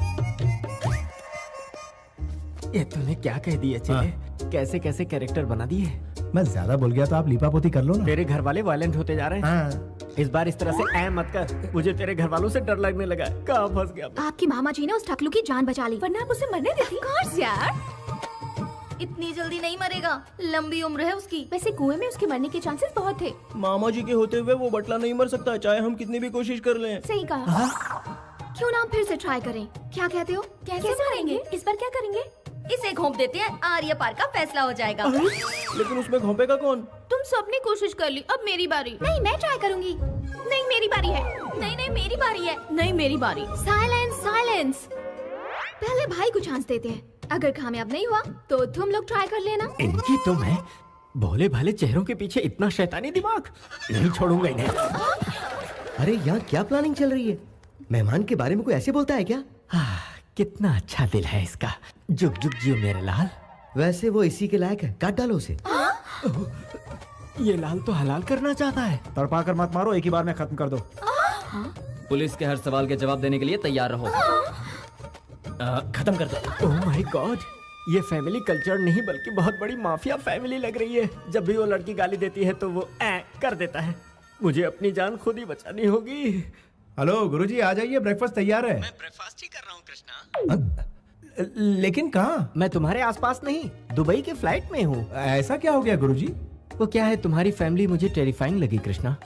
ये तूने क्या कह दिया चेले? कैसे कैसे कैरेक्टर बना दिए। मैं ज्यादा बोल गया तो आप लीपापोती कर लो ना। तेरे घर वाले वायलेंट होते जा रहे हैं। इस बार इस तरह से मत कर, मुझे तेरे घर वालों से डर लगने लगा। कहाँ फंस गया? आपकी मामा जी ने उस टकलू की जान बचा ली, वरना आप उसे मरने देती। कोर्स यार, इतनी जल्दी नहीं मरेगा, लंबी उम्र है उसकी। वैसे कुएं में उसके मरने के चांसेस बहुत थे। मामा जी के होते हुए वो बटला नहीं मर सकता, चाहे हम कितनी भी कोशिश कर लें। सही कहा। क्यों ना हम फिर से ट्राई करें? क्या कहते हो? कैसे करेंगे? इस बार क्या करेंगे? इसे घोंप देते हैं, आर्य पार का फैसला हो जाएगा। लेकिन उसमें घोंपेगा कौन? तुम सबने कोशिश कर ली, अब मेरी बारी। नहीं, मैं ट्राई करूंगी। नहीं, मेरी बारी है। नहीं नहीं, मेरी बारी है। नहीं, मेरी बारी। Silence, silence. पहले भाई को चांस देते हैं, अगर कामयाब नहीं हुआ तो तुम लोग ट्राई कर लेना। इनकी तो मैं भोले भाले चेहरों के पीछे इतना शैतानी दिमाग, नहीं छोड़ूंगा इन्हें। अरे यहाँ क्या प्लानिंग चल रही है? मेहमान के बारे में कोई ऐसे बोलता है क्या? कितना अच्छा दिल है इसका। जुग जुग जियो मेरे लाल। वैसे वो इसी के लायक है, काट डालो उसे। ये लाल तो हलाल करना चाहता है। तड़पा कर मत मारो, एक ही बार में खत्म कर दो। पुलिस के हर सवाल के जवाब देने के लिए तैयार रहो। खत्म कर दो। ओह माय गॉड, ये फैमिली कल्चर नहीं बल्कि बहुत बड़ी माफिया फैमिली लग रही है। जब भी वो लड़की गाली देती है तो वो कर देता है। मुझे अपनी जान खुद ही बचानी होगी। हेलो गुरुजी, आ जाइए, ब्रेकफास्ट तैयार है। मैं ब्रेकफास्ट ही कर रहा हूँ कृष्णा। लेकिन कहाँ? मैं तुम्हारे आसपास नहीं, दुबई के फ्लाइट में हूँ। ऐसा क्या हो गया गुरुजी? वो क्या है, तुम्हारी फैमिली मुझे टेरिफाइंग लगी कृष्णा।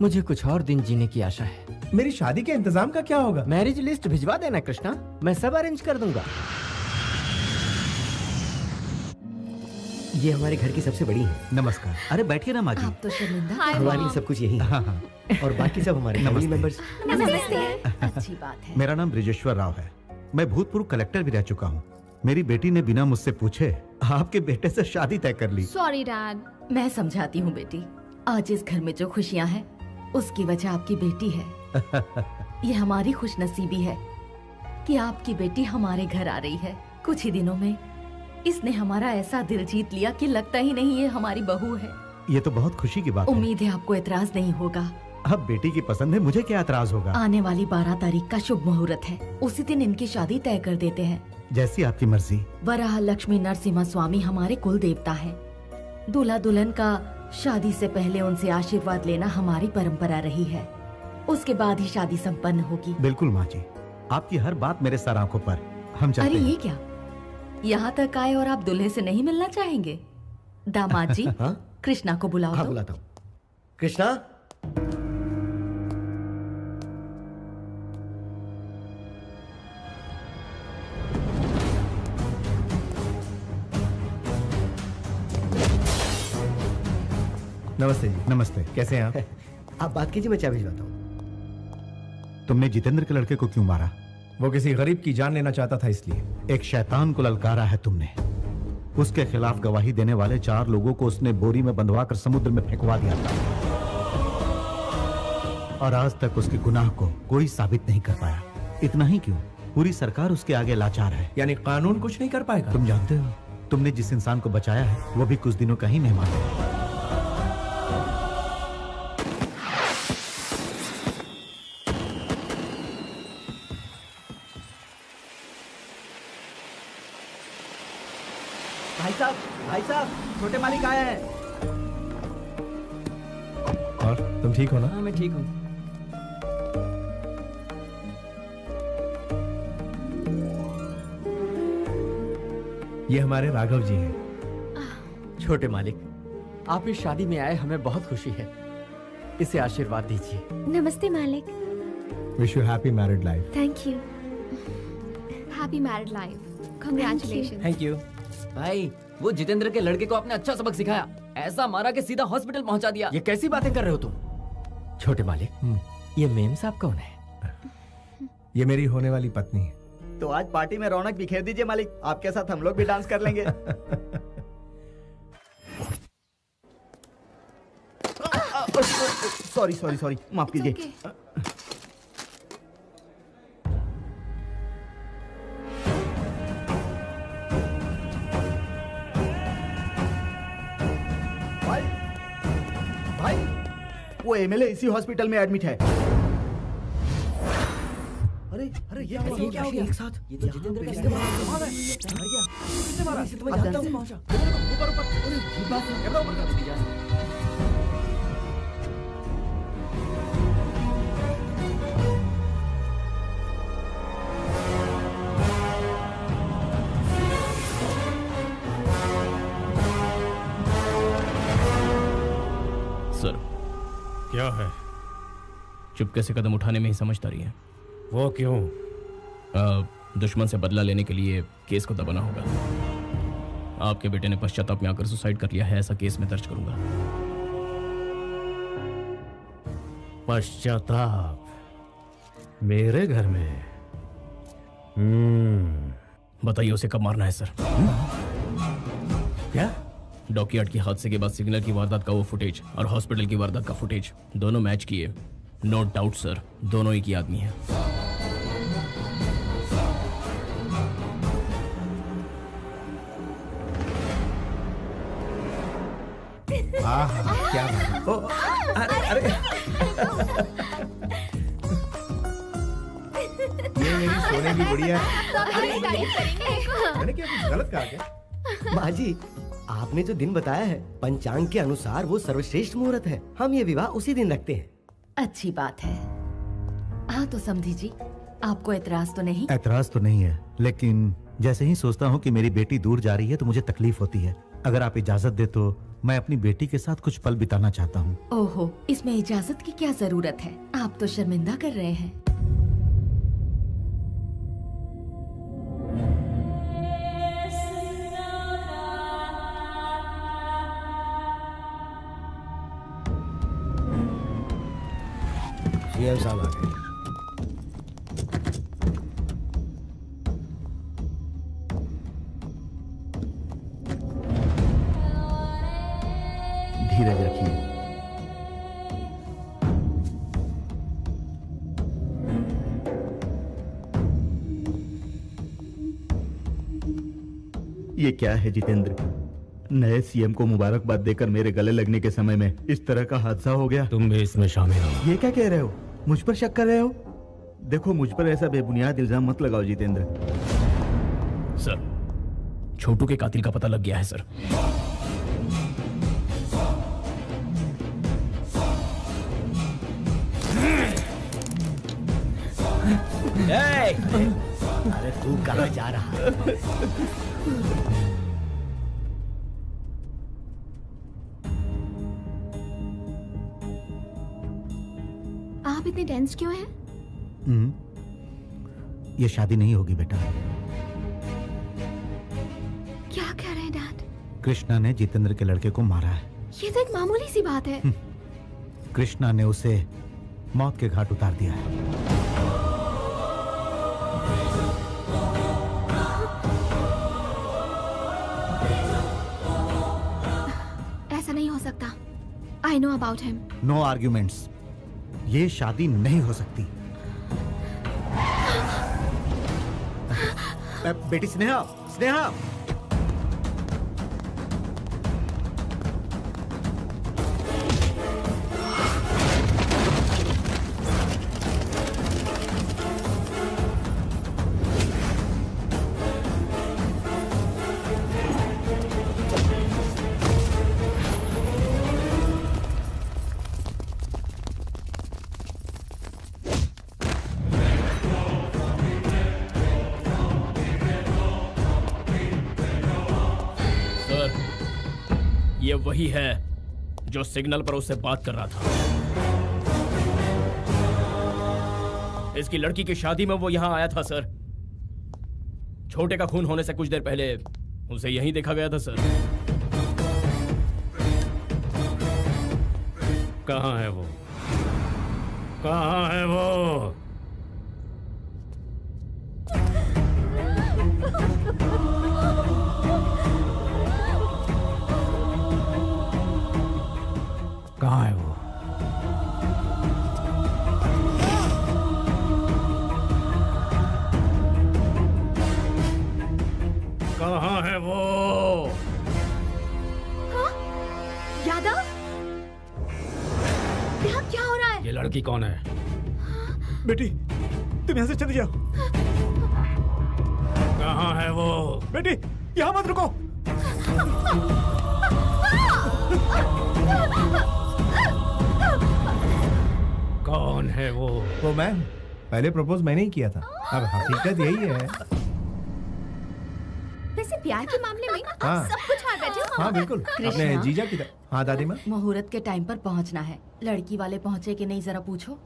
मुझे कुछ और दिन जीने की आशा है। मेरी शादी के इंतजाम का क्या होगा? मैरिज लिस्ट भिजवा देना कृष्णा, मैं सब अरेंज कर दूंगा। ये हमारे घर की सबसे बड़ी है। नमस्कार। अरे बैठिए ना माँ जी। आप तो शर्मिंदा। हमारे लिए सब कुछ यही है। और बाकी सब हमारे फैमिली मेंबर्स। नमस्ते। अच्छी बात है। मेरा नाम ब्रिजेश्वर राव है, मैं भूतपूर्व कलेक्टर भी रह चुका हूँ। मेरी बेटी ने बिना मुझसे पूछे आपके बेटे से शादी तय कर ली। Sorry dad. मैं समझाती हूँ बेटी, आज इस घर में जो खुशियाँ हैं उसकी वजह आपकी बेटी है। ये हमारी खुशनसीबी है कि आपकी बेटी हमारे घर आ रही है। कुछ ही दिनों में इसने हमारा ऐसा दिल जीत लिया कि लगता ही नहीं ये हमारी बहू है। ये तो बहुत खुशी की बात है। उम्मीद है आपको एतराज नहीं होगा। अब बेटी की पसंद है, मुझे क्या एतराज होगा। आने वाली 12 तारीख का शुभ मुहूर्त है, उसी दिन इनकी शादी तय कर देते हैं। जैसी आपकी मर्जी। वराह लक्ष्मी नरसिम्हा स्वामी हमारे कुल देवता है। दूल्हा दुल्हन का शादी से पहले उनसे आशीर्वाद लेना हमारी परंपरा रही है। उसके बाद ही शादी संपन्न होगी। बिल्कुल माँ जी, आपकी हर बात मेरे सर आंखों पर। हम चलते अरे हैं। ये क्या, यहाँ तक आए और आप दूल्हे से नहीं मिलना चाहेंगे? दामाद जी, कृष्णा को बुलाओ। हाँ, तो। बुलाता हूँ। कृष्णा, नमस्ते जी। नमस्ते। कैसे हैं आप? आप बात कीजिए, मैं चाय भिजवाता हूँ। तुमने जितेंद्र के लड़के को क्यों मारा? वो किसी गरीब की जान लेना चाहता था, इसलिए। एक शैतान को ललकारा है तुमने। उसके खिलाफ गवाही देने वाले 4 लोगों को उसने बोरी में बंधवा कर समुद्र में फेंकवा दिया था, और आज तक उसके गुनाह को कोई साबित नहीं कर पाया। इतना ही क्यों, पूरी सरकार उसके आगे लाचार है। यानी कानून कुछ नहीं कर पाएगा? तुम जानते हो, तुमने जिस इंसान को बचाया है वो भी कुछ दिनों का ही मेहमान है। भाई साहब, छोटे मालिक आए हैं। और तुम ठीक हो ना? हाँ, मैं ठीक हूँ। ये हमारे राघव जी हैं। छोटे मालिक, आप इस शादी में आए, हमें बहुत खुशी है। इसे आशीर्वाद दीजिए। नमस्ते मालिक। Wish you happy married life. Thank you. Happy married life. Congratulation. Thank you. भाई वो जितेंद्र के लड़के को आपने अच्छा सबक सिखाया, ऐसा मारा कि सीधा हॉस्पिटल पहुंचा दिया। ये कैसी बातें कर रहे हो तुम? छोटे मालिक, ये मेम साहब कौन है? ये मेरी होने वाली पत्नी है। तो आज पार्टी में रौनक बिखेर दीजिए मालिक, आपके साथ हम लोग भी डांस कर लेंगे। सॉरी, माफ कीजिए। भाई, वो एमएलए इसी हॉस्पिटल में एडमिट है। अरे ये क्या हो गया एक साथ? ये तो जितेंद्र का किसने मारा? किसने मारा? ऊपर सर, क्या है? चुपके से कदम उठाने में ही समझदारी है। वो क्यों? दुश्मन से बदला लेने के लिए केस को दबाना होगा। आपके बेटे ने पश्चाताप में आकर सुसाइड कर लिया है, ऐसा केस में दर्ज करूंगा। पश्चाताप? मेरे घर में? बताइए उसे कब मारना है सर? क्या? डॉकयार्ड के हादसे के बाद सिग्नल की वारदात का वो फुटेज और हॉस्पिटल की वारदात का फुटेज दोनों मैच किए। नो डाउट सर, दोनों एक ही आदमी है। क्या बात है? अरे ये मेरी सोने की गुड़िया है। तारीफ करेंगे। मैंने क्या कुछ गलत कहा क्या? बाजी, आपने जो दिन बताया है पंचांग के अनुसार वो सर्वश्रेष्ठ मुहूर्त है। हम ये विवाह उसी दिन रखते हैं। अच्छी बात है। हाँ तो समझी जी, आपको एतराज तो नहीं? एतराज तो नहीं है, लेकिन जैसे ही सोचता हूँ कि मेरी बेटी दूर जा रही है तो मुझे तकलीफ होती है। अगर आप इजाजत दे तो मैं अपनी बेटी के साथ कुछ पल बिताना चाहता हूँ। ओहो, इसमें इजाजत की क्या जरूरत है? आप तो शर्मिंदा कर रहे हैं। सीएम साहब आ गए। धीरज रखिए। ये क्या है जितेंद्र? नए सीएम को मुबारकबाद देकर मेरे गले लगने के समय में इस तरह का हादसा हो गया। तुम भी इसमें शामिल हो? ये क्या कह रहे हो? मुझ पर शक कर रहे हो? देखो, मुझ पर ऐसा बेबुनियाद इल्जाम मत लगाओ जितेंद्र। सर, छोटू के कातिल का पता लग गया है सर। अरे तू कहाँ जा रहा है? आप इतने टेंस क्यों हैं? ये शादी नहीं होगी बेटा। क्या कह रहे हैं डैड? कृष्णा ने जितेंद्र के लड़के को मारा है। ये तो एक मामूली सी बात है। कृष्णा ने उसे मौत के घाट उतार दिया है। ऐसा नहीं हो सकता। I know about him. No arguments. ये शादी नहीं हो सकती। बेटी स्नेहा, स्नेहा, ये वही है जो सिग्नल पर उससे बात कर रहा था। इसकी लड़की की शादी में वो यहां आया था सर। छोटे का खून होने से कुछ देर पहले उसे यहीं देखा गया था सर। कहाँ है वो? कहाँ है वो? कहाँ है वो? कहाँ है वो? हाँ? यादव? यहाँ क्या हो रहा है? ये लड़की कौन है? बेटी, तुम यहाँ से चले जाओ। कहाँ है वो? बेटी, यहाँ मत रुको। कौन है वो? वो मैम, पहले प्रपोज मैंने ही किया था। अब हकीकत यही है। वैसे प्यार के मामले में आप हाँ। सब कुछ हार बैठे हो। हाँ बिल्कुल, कृष्णा। अपने जीजा की तरह। हाँ दादी माँ। मुहूर्त के टाइम पर पहुंचना है। लड़की वाले पहुंचे कि नहीं जरा पूछो।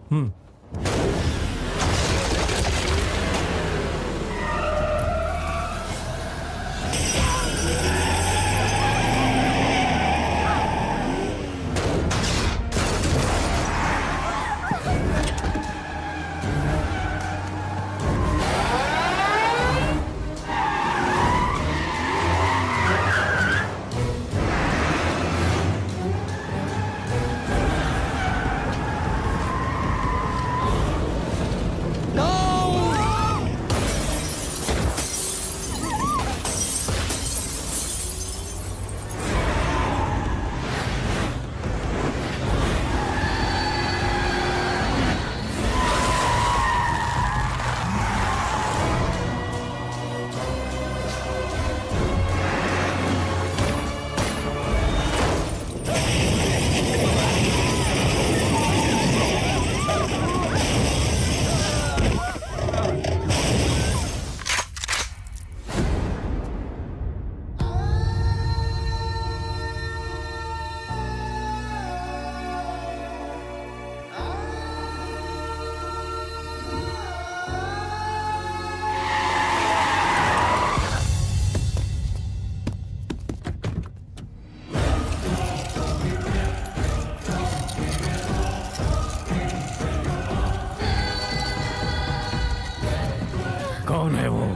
कौन है वो?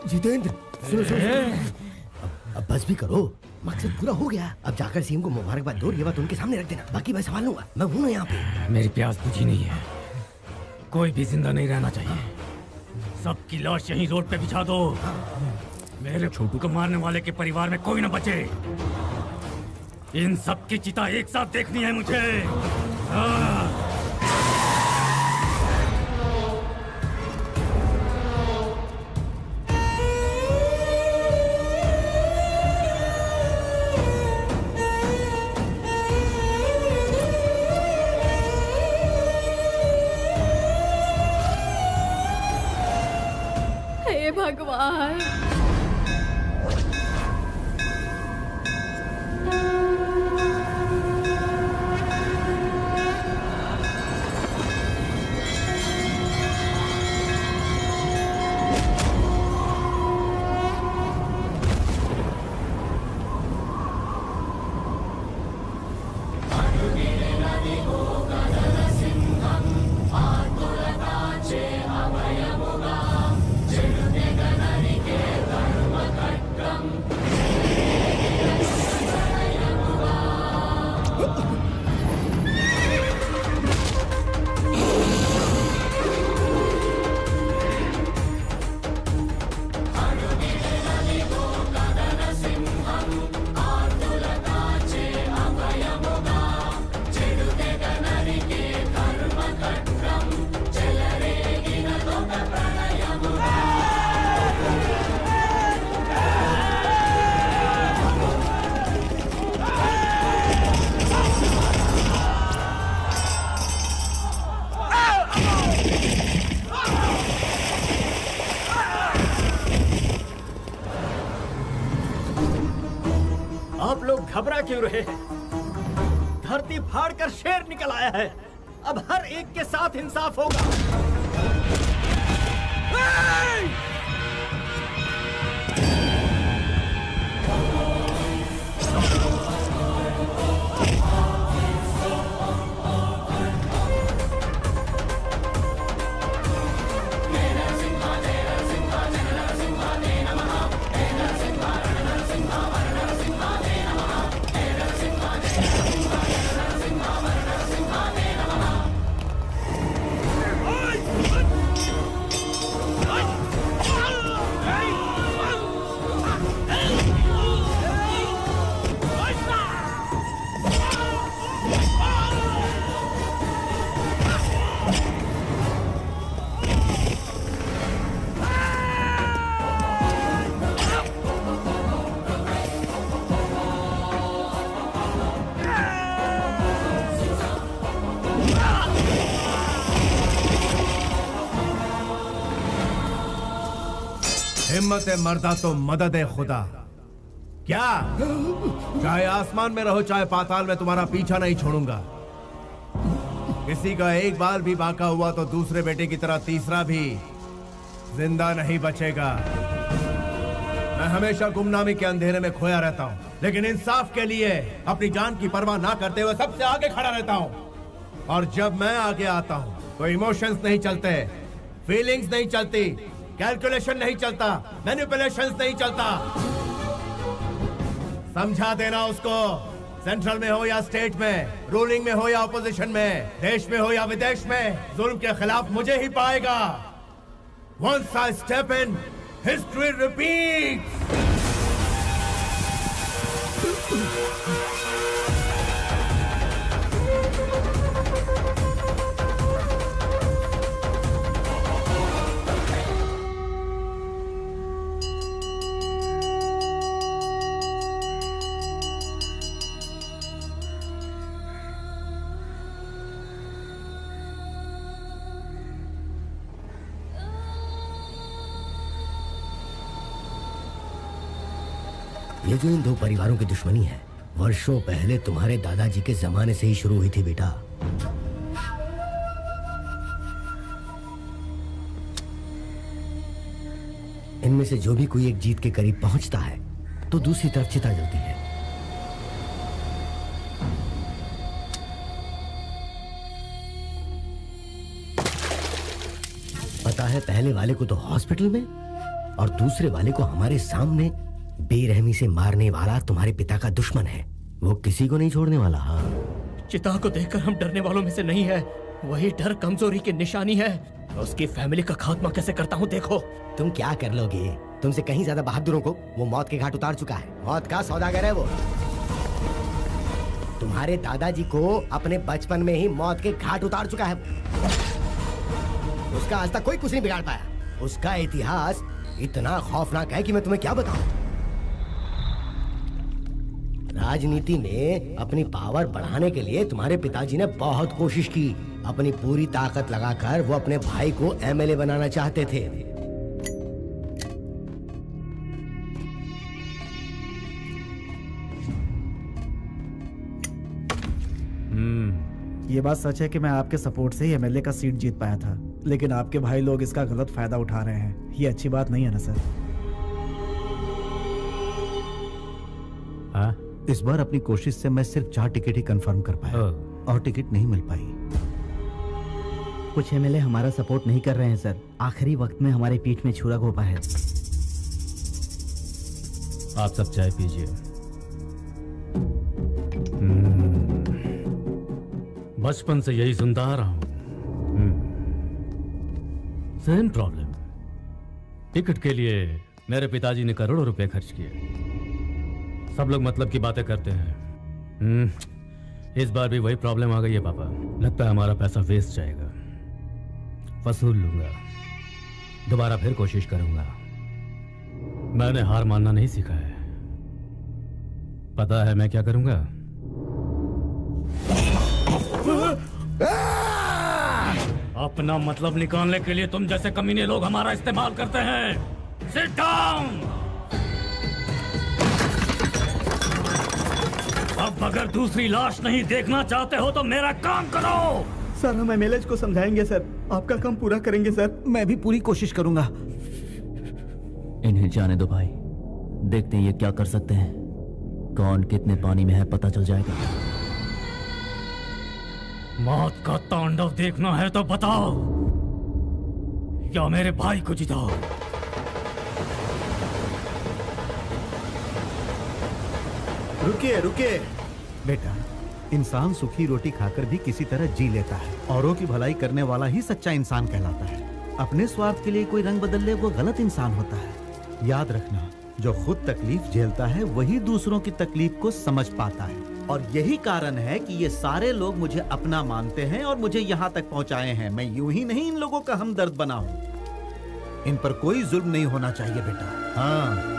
जितेंद्र, सुनो सुनो अब बस भी करो। मकसद पूरा हो गया। अब जाकर सीएम को मुबारकबाद दो। ये बात उनके सामने रख देना। बाकी मैं संभाल लूंगा। मैं हूं ना यहाँ पे। मेरी प्यास बुझी नहीं है। कोई भी जिंदा नहीं रहना चाहिए। सबकी लाश यहीं रोड पे बिछा दो। मेरे छोटू को मारने वाले के परिवार में कोई ना बचे। इन सब की चिता एक साथ देखनी है मुझे। भगवान। आप लोग घबरा क्यों रहे हैं? धरती फाड़ कर शेर निकल आया है। अब हर एक के साथ इंसाफ होगा। हिम्मत है मर्दा तो मदद है खुदा। क्या चाहे आसमान में रहो चाहे पाताल में, तुम्हारा पीछा नहीं छोड़ूंगा। किसी का एक बाल भी बाका हुआ तो दूसरे बेटे की तरह तीसरा भी जिंदा नहीं बचेगा। मैं हमेशा गुमनामी के अंधेरे में खोया रहता हूँ, लेकिन इंसाफ के लिए अपनी जान की परवाह ना करते हुए सबसे आगे खड़ा रहता हूँ। और जब मैं आगे आता हूँ तो इमोशंस नहीं चलते, फीलिंग्स नहीं चलती, कैलकुलेशन नहीं चलता, मैनिपुलेशंस नहीं चलता। समझा देना उसको, सेंट्रल में हो या स्टेट में, रूलिंग में हो या ऑपोजिशन में, देश में हो या विदेश में, जुल्म के खिलाफ मुझे ही पाएगा। Once I step in, history repeats. ये जो इन दो परिवारों की दुश्मनी है, वर्षों पहले तुम्हारे दादाजी के जमाने से ही शुरू हुई थी बेटा। इनमें से जो भी कोई एक जीत के करीब पहुंचता है तो दूसरी तरफ चिता जलती है। पता है, पहले वाले को तो हॉस्पिटल में और दूसरे वाले को हमारे सामने बेरहमी से मारने वाला तुम्हारे पिता का दुश्मन है। वो किसी को नहीं छोड़ने वाला। हाँ, चिता को देखकर हम डरने वालों में से नहीं है। वही डर कमजोरी की निशानी है। उसकी फैमिली का खात्मा कैसे करता हूँ देखो। तुम क्या कर लोगे? तुमसे कहीं ज्यादा बहादुरों को वो मौत के घाट उतार चुका है। मौत का सौदागर है वो। तुम्हारे दादाजी को अपने बचपन में ही मौत के घाट उतार चुका है वो। उसका आज तक कोई कुछ नहीं बिगाड़ पाया। उसका इतिहास इतना खौफनाक है कि मैं तुम्हें क्या बताऊं। राजनीति में अपनी पावर बढ़ाने के लिए तुम्हारे पिताजी ने बहुत कोशिश की। अपनी पूरी ताकत लगाकर वो अपने भाई को एमएलए बनाना चाहते थे। ये बात सच है कि मैं आपके सपोर्ट से ही एमएलए का सीट जीत पाया था, लेकिन आपके भाई लोग इसका गलत फायदा उठा रहे हैं। ये अच्छी बात नहीं है ना सर? हाँ? इस बार अपनी कोशिश से मैं सिर्फ 4 टिकट ही कंफर्म कर पाया और टिकट नहीं मिल पाई। कुछ एमएलए हमारा सपोर्ट नहीं कर रहे हैं सर। आखिरी वक्त में हमारे पीठ में छुरा घोंपा है। आप सब चाय पीजिए। बचपन से यही सुनता आ रहा हूं। Same problem. टिकट के लिए मेरे पिताजी ने करोड़ों रुपए खर्च किए। सब लोग मतलब की बातें करते हैं। इस बार भी वही प्रॉब्लम आ गई है पापा। लगता है हमारा पैसा वेस्ट जाएगा। वसूल लूंगा, दोबारा फिर कोशिश करूंगा। मैंने हार मानना नहीं सीखा है। पता है मैं क्या करूंगा? अपना मतलब निकालने के लिए तुम जैसे कमीने लोग हमारा इस्तेमाल करते हैं। Sit down. अब अगर दूसरी लाश नहीं देखना चाहते हो तो मेरा काम करो। सर हम एमएलए को समझाएंगे सर, आपका काम पूरा करेंगे सर। मैं भी पूरी कोशिश करूंगा। इन्हें जाने दो भाई, देखते हैं ये क्या कर सकते हैं। कौन कितने पानी में है पता चल जाएगा। मौत का तांडव देखना है तो बताओ, या मेरे भाई को जिताओ। रुकिए रुकिए बेटा, इंसान सूखी रोटी खाकर भी किसी तरह जी लेता है। औरों की भलाई करने वाला ही सच्चा इंसान कहलाता है। अपने स्वार्थ के लिए कोई रंग बदल ले वो गलत इंसान होता है। याद रखना, जो खुद तकलीफ झेलता है वही दूसरों की तकलीफ को समझ पाता है। और यही कारण है कि ये सारे लोग मुझे अपना मानते हैं और मुझे यहाँ तक पहुँचाए हैं। मैं यूं ही नहीं इन लोगों का हमदर्द बना हूँ। इन पर कोई जुल्म नहीं होना चाहिए बेटा। हाँ,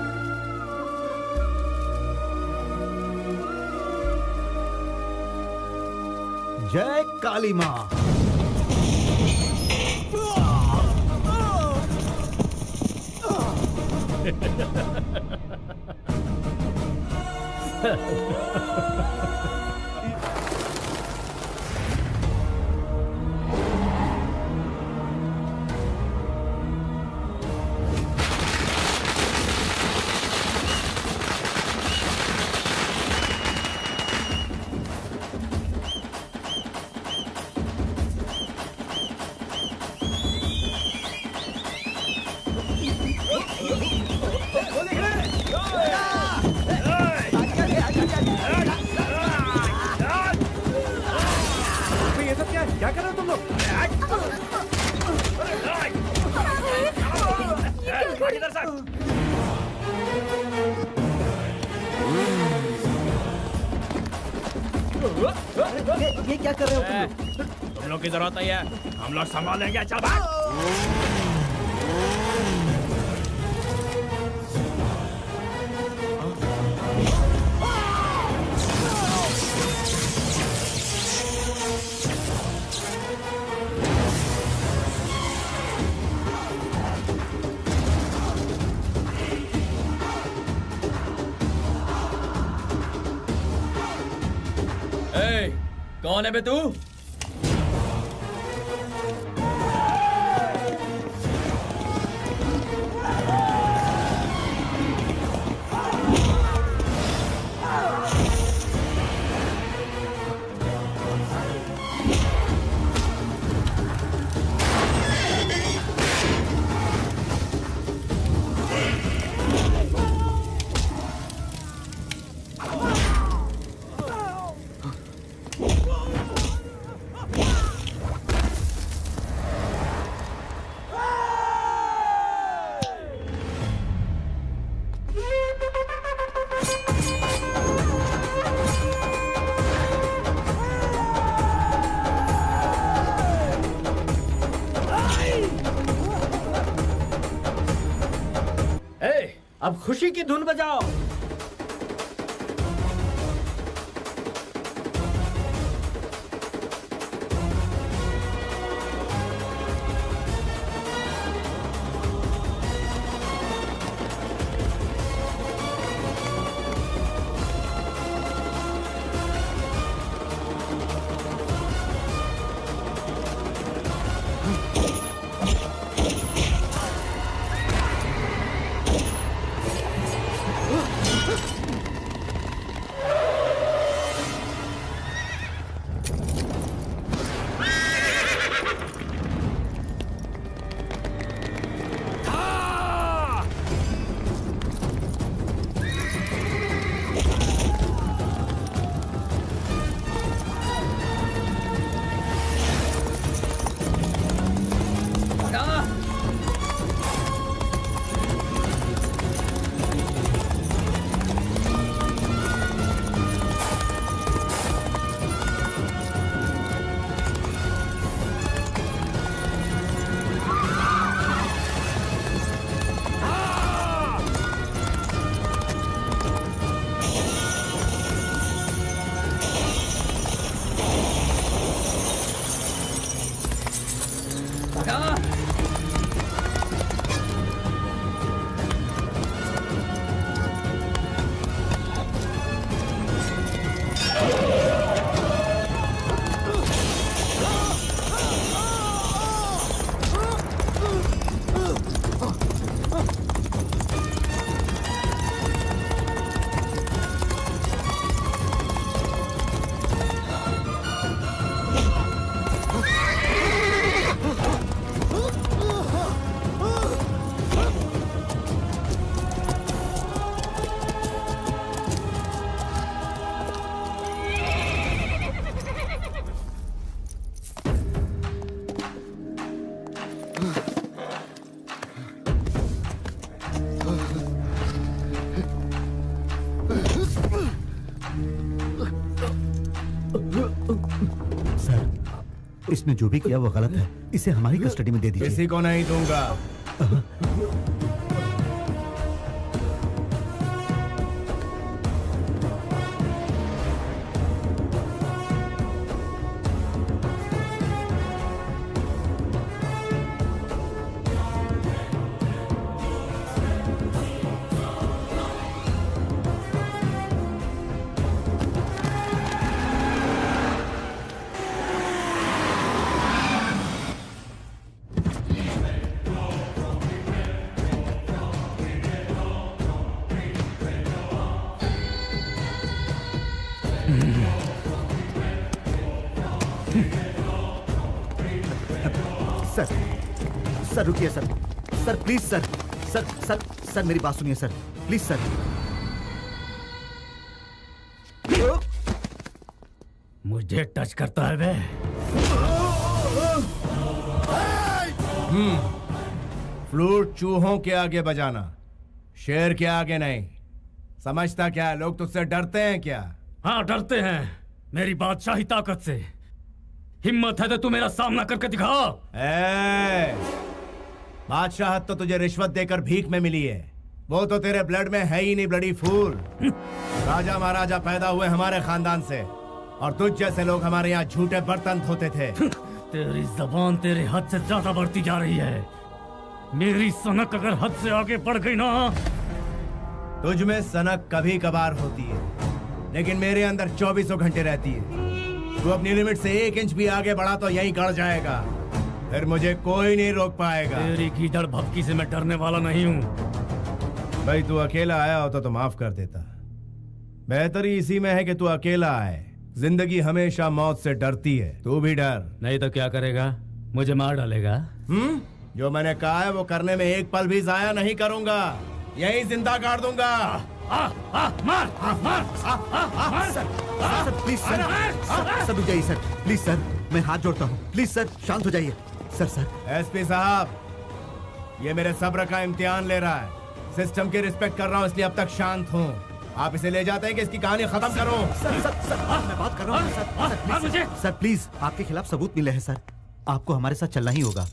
जय काली माँ। क्या कर रहे हो तुम लोग? ये क्या कर रहे हो तुम लोग की जरूरत नहीं है, हम लोग संभालेंगे। चल भाग। कौन है बे तू? अब खुशी की धुन बजाओ। इसने जो भी किया वो गलत है, इसे हमारी कस्टडी में दे दीजिए। किसी को नहीं दूंगा। सर सर रुकिए sir, sir please sir, sir sir sir मेरी बात सुनिए सर, प्लीज सर। मुझे टच करता है वे। फ्लूट चूहों के आगे बजाना, शेर के आगे नहीं। समझता क्या है? लोग तुझसे डरते हैं क्या? हाँ डरते हैं, मेरी बादशाही ताकत से। हिम्मत है तो तू मेरा सामना करके दिखा। बादशाहत तो तुझे रिश्वत देकर भीख में मिली है, वो तो तेरे ब्लड में है ही नहीं ब्लडी फूल। राजा महाराजा पैदा हुए हमारे खानदान से, और तुझ जैसे लोग हमारे यहाँ झूठे बर्तन धोते थे। तेरी जबान तेरे हद से ज्यादा बढ़ती जा रही है। मेरी सनक अगर हद से आगे बढ़ गई ना। तुझ में सनक कभी कभार होती है, लेकिन मेरे अंदर 24 घंटे रहती है। तू अपनी लिमिट से 1 इंच भी आगे बढ़ा तो यहीं गड़ जाएगा, फिर मुझे कोई नहीं रोक पाएगा। तेरी गीदड़ भपकी से मैं डरने वाला नहीं हूँ। भाई तू अकेला आया होता तो माफ कर देता। बेहतरी इसी में है कि तू अकेला आए। जिंदगी हमेशा मौत से डरती है, तू भी डर। नहीं तो क्या करेगा? मुझे मार डालेगा। जो मैंने कहा है वो करने में एक पल भी जाया नहीं करूंगा, यहीं जिंदा गाड़ दूंगा। मार सर प्लीज सर, सर रुक जाइए सर, प्लीज सर मैं हाथ जोड़ता हूँ, प्लीज सर शांत हो जाइए। सर सर एसपी साहब, ये मेरे सब्र का इम्तिहान ले रहा है। सिस्टम की रिस्पेक्ट कर रहा हूँ इसलिए अब तक शांत हूँ। आप इसे ले जाते हैं कि इसकी कहानी खत्म करो। सर सर सर मैं बात कर रहा हूँ सर, सर प्लीज आपके खिलाफ सबूत मिले हैं सर, आपको हमारे साथ चलना ही होगा।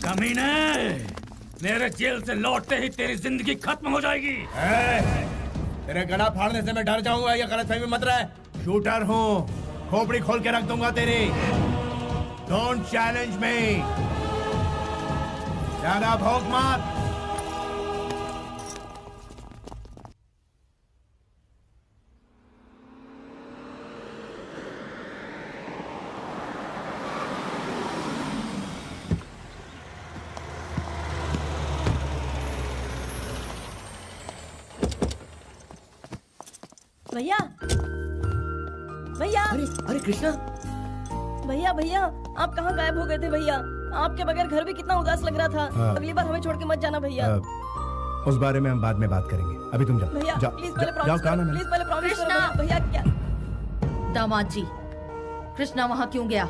कमीने, मेरे जेल से लौटते ही तेरी जिंदगी खत्म हो जाएगी। तेरे गला फाड़ने से मैं डर जाऊंगा, ये गलतफहमी मत रहे। शूटर हूँ, खोपड़ी खोल के रख दूंगा तेरी। डोंट चैलेंज मी, ज्यादा भौंक मत। भैया भैया, अरे कृष्णा, भैया भैया आप कहाँ गायब हो गए थे भैया? आपके बगैर घर भी कितना उदास लग रहा था। हाँ। अगली बार हमें छोड़ के मत जाना भैया। उस बारे में हम बाद में बात करेंगे, अभी तुम जाओ। भैया जाओ, प्लीज पहले जाओ, प्रॉमिस कहा ना करो, मैंने? प्लीज पहले प्रॉमिस करो कृष्णा! भैया। क्या दामाद जी, कृष्णा वहाँ क्यों गया?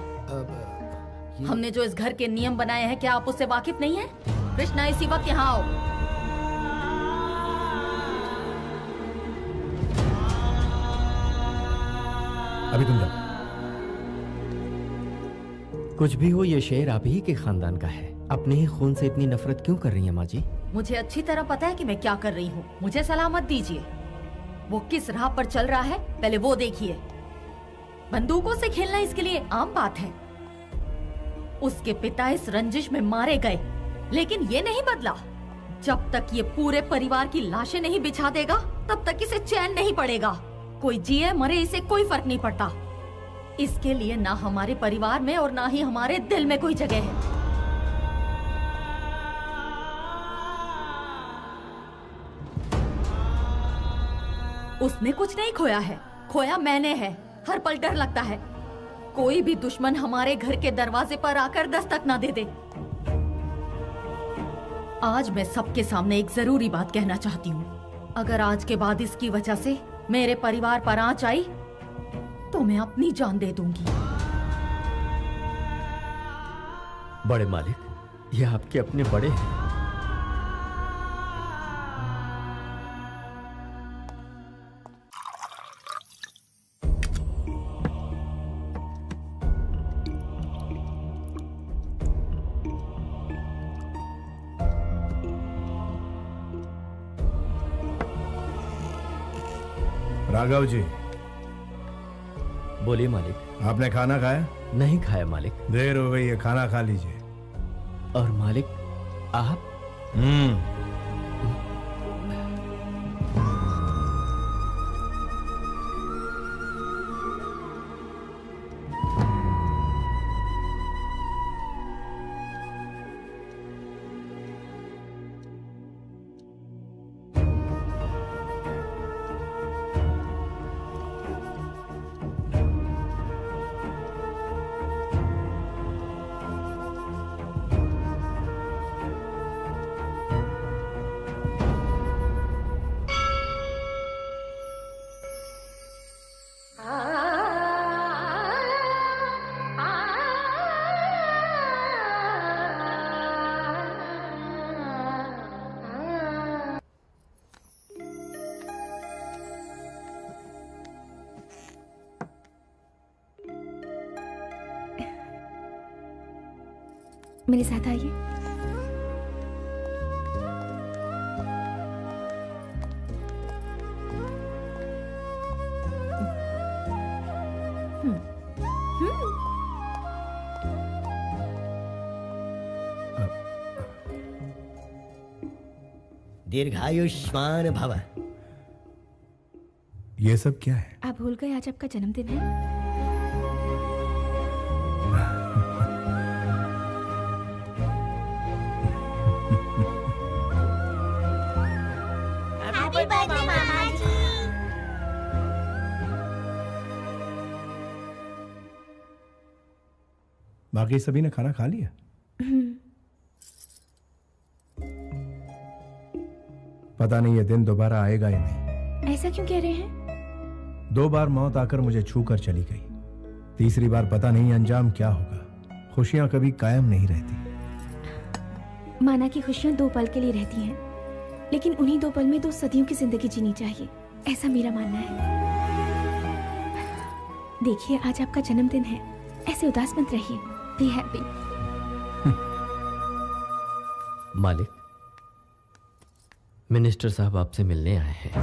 हमने जो इस घर के नियम बनाए हैं, क्या आप उससे वाकिफ नहीं है? कृष्णा इसी वक्त यहाँ आओ। अभी तुम जाओ। कुछ भी हो, ये शेर आप ही के खानदान का है। अपने ही खून से इतनी नफरत क्यों कर रही है माँ जी? मुझे अच्छी तरह पता है कि मैं क्या कर रही हूँ। मुझे सलाह मत दीजिए। वो किस राह पर चल रहा है पहले वो देखिए। बंदूकों से खेलना इसके लिए आम बात है। उसके पिता इस रंजिश में मारे गए, लेकिन ये नहीं बदला। जब तक ये पूरे परिवार की लाशें नहीं बिछा देगा, तब तक इसे चैन नहीं पड़ेगा। कोई जिए मरे इसे कोई फर्क नहीं पड़ता। इसके लिए ना हमारे परिवार में और ना ही हमारे दिल में कोई जगह है। उसने कुछ नहीं खोया है, खोया मैंने है। हर पल डर लगता है कोई भी दुश्मन हमारे घर के दरवाजे पर आकर दस्तक ना दे दे। आज मैं सबके सामने एक जरूरी बात कहना चाहती हूँ। अगर आज के बाद इसकी वजह से मेरे परिवार पर आंच आई तो मैं अपनी जान दे दूंगी। बड़े मालिक, ये आपके अपने बड़े हैं। राघव जी, बोलिए मालिक। आपने खाना खाया? नहीं खाया मालिक। देर हो गई है, खाना खा लीजिए। और मालिक आप? मेरे साथ आइए। दीर्घायुष्मान भव। ये सब क्या है? आप भूल गए आज आपका जन्मदिन है? बाकी सभी ने खाना खा लिया? पता नहीं ये दिन दोबारा आएगा या नहीं। ऐसा क्यों कह रहे हैं? 2 बार मौत आकर मुझे छू कर चली गई, तीसरी बार पता नहीं अंजाम क्या होगा। खुशियां कभी कायम नहीं रहती। माना कि खुशियां 2 पल के लिए रहती हैं, लेकिन उन्हीं 2 पल में 2 सदियों की जिंदगी जीनी चाहिए, ऐसा मेरा मानना है। देखिए आज आपका जन्मदिन है, ऐसे उदास मत रहिए। Be happy. मालिक, मिनिस्टर साहब आपसे मिलने आए हैं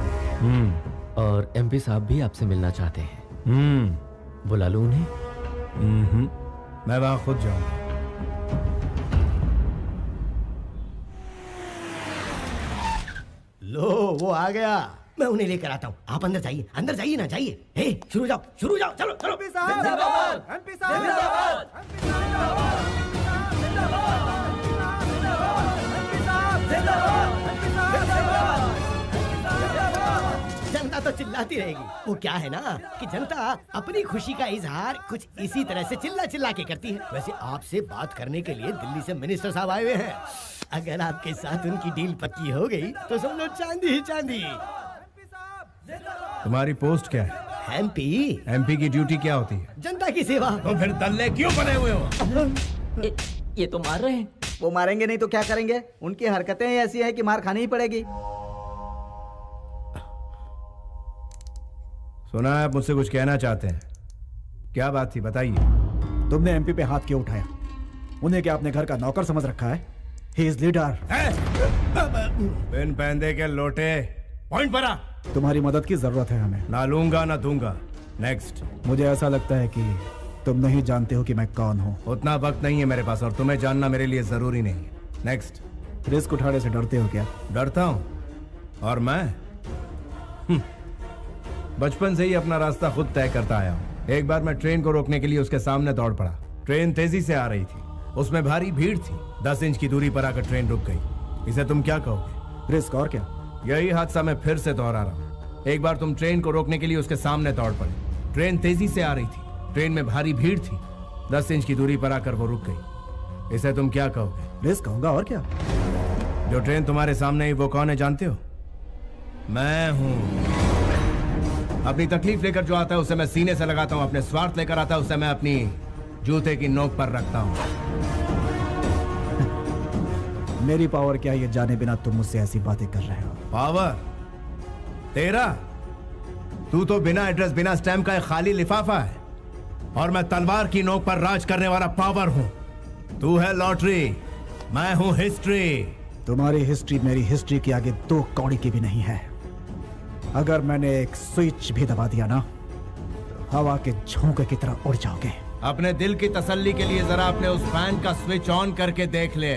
और एमपी साहब भी आपसे मिलना चाहते हैं। बुला लूं उन्हें? मैं वहां खुद जाऊंगा। लो वो आ गया, मैं उन्हें लेकर आता हूँ। आप अंदर जाइए, अंदर जाइए ना, जाइए। हे शुरू जाओ, शुरू जाओ, चलो चलो। जनता तो चिल्लाती रहेगी। वो क्या है ना कि जनता अपनी खुशी का इजहार कुछ इसी तरह से चिल्ला चिल्ला के करती है। वैसे आपसे बात करने के लिए दिल्ली से मिनिस्टर साहब आए हुए हैं। अगर आपके साथ उनकी डील पक्की हो गई तो समझो चांदी ही चांदी। तुम्हारी पोस्ट क्या है? एमपी की ड्यूटी क्या होती है? जनता की सेवा। तो फिर दल्ले क्यों बने हुए हो? ये तो मार रहे हैं। वो मारेंगे नहीं तो क्या करेंगे? उनकी हरकतें ऐसी है कि मार खानी ही पड़ेगी। सुना है आप मुझसे कुछ कहना चाहते हैं, क्या बात थी बताइए। तुमने एमपी पे हाथ क्यों उठाया? उन्हें क्या अपने घर का नौकर समझ रखा है? He is leader. बिन पैंदे के लोटे, पॉइंट पर आ। तुम्हारी मदद की जरूरत है हमें। ना लूंगा ना दूंगा। नेक्स्ट। मुझे ऐसा लगता है कि तुम नहीं जानते हो कि मैं कौन हूँ। उतना वक्त नहीं है मेरे पास और तुम्हें जानना मेरे लिए जरूरी नहीं है। नेक्स्ट। रिस्क उठाने से डरते हो क्या? डरता हूँ? और मैं बचपन से ही अपना रास्ता खुद तय करता आया हूँ। एक बार मैं ट्रेन को रोकने के लिए उसके सामने दौड़ पड़ा। ट्रेन तेजी से आ रही थी, उसमें भारी भीड़ थी। 10 इंच की दूरी पर आकर ट्रेन रुक गई। इसे तुम क्या कहोगे? रिस्क और क्या? यही हादसा मैं फिर से दोहरा रहा हूँ। एक बार तुम ट्रेन को रोकने के लिए उसके सामने दौड़ पड़े। ट्रेन तेजी से आ रही थी, ट्रेन में भारी भीड़ थी। 10 इंच की दूरी पर आकर वो रुक गई। इसे तुम क्या कहोगे? रिस्क कहूंगा और क्या। जो ट्रेन तुम्हारे सामने ही वो कौन है जानते हो? मैं हूं। अपनी तकलीफ लेकर जो आता है उसे मैं सीने से लगाता हूं, अपने स्वार्थ लेकर आता है उसे मैं अपनी जूते की नोक पर रखता हूं। मेरी पावर क्या ये जाने बिना तुम मुझसे ऐसी बातें कर रहे हो? पावर तेरा? तू तो बिना एड्रेस बिना स्टैम्प का एक खाली लिफाफा है और मैं तलवार की नोक पर राज करने वाला पावर हूं। तू है लॉटरी, मैं हूं हिस्ट्री। तुम्हारी हिस्ट्री मेरी हिस्ट्री के आगे 2 कौड़ी की भी नहीं है। अगर मैंने एक स्विच भी दबा दिया ना, हवा के झोंके की तरह उड़ जाओगे। अपने दिल की तसल्ली के लिए जरा अपने उस फैन का स्विच ऑन करके देख ले।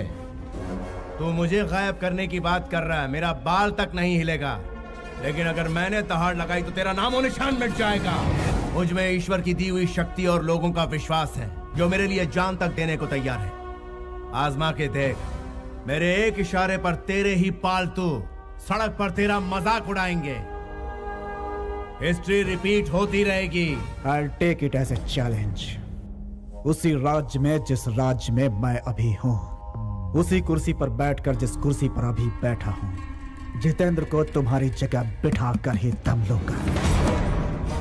तू मुझे गायब करने की बात कर रहा है, मेरा बाल तक नहीं हिलेगा, लेकिन अगर मैंने तहाड़ लगाई तो तेरा नामो निशान मिट जाएगा। मुझ में ईश्वर की दी हुई शक्ति और लोगों का विश्वास है जो मेरे लिए जान तक देने को तैयार है। आजमा के देख, मेरे एक इशारे पर तेरे ही पालतू सड़क पर तेरा मजाक उड़ाएंगे। हिस्ट्री रिपीट होती रहेगी। I'll take it as a challenge। उसी राज्य में जिस राज्य में मैं अभी हूँ, उसी कुर्सी पर बैठकर जिस कुर्सी पर अभी बैठा हूँ, जितेंद्र को तुम्हारी जगह बिठा कर ही दम लूंगा।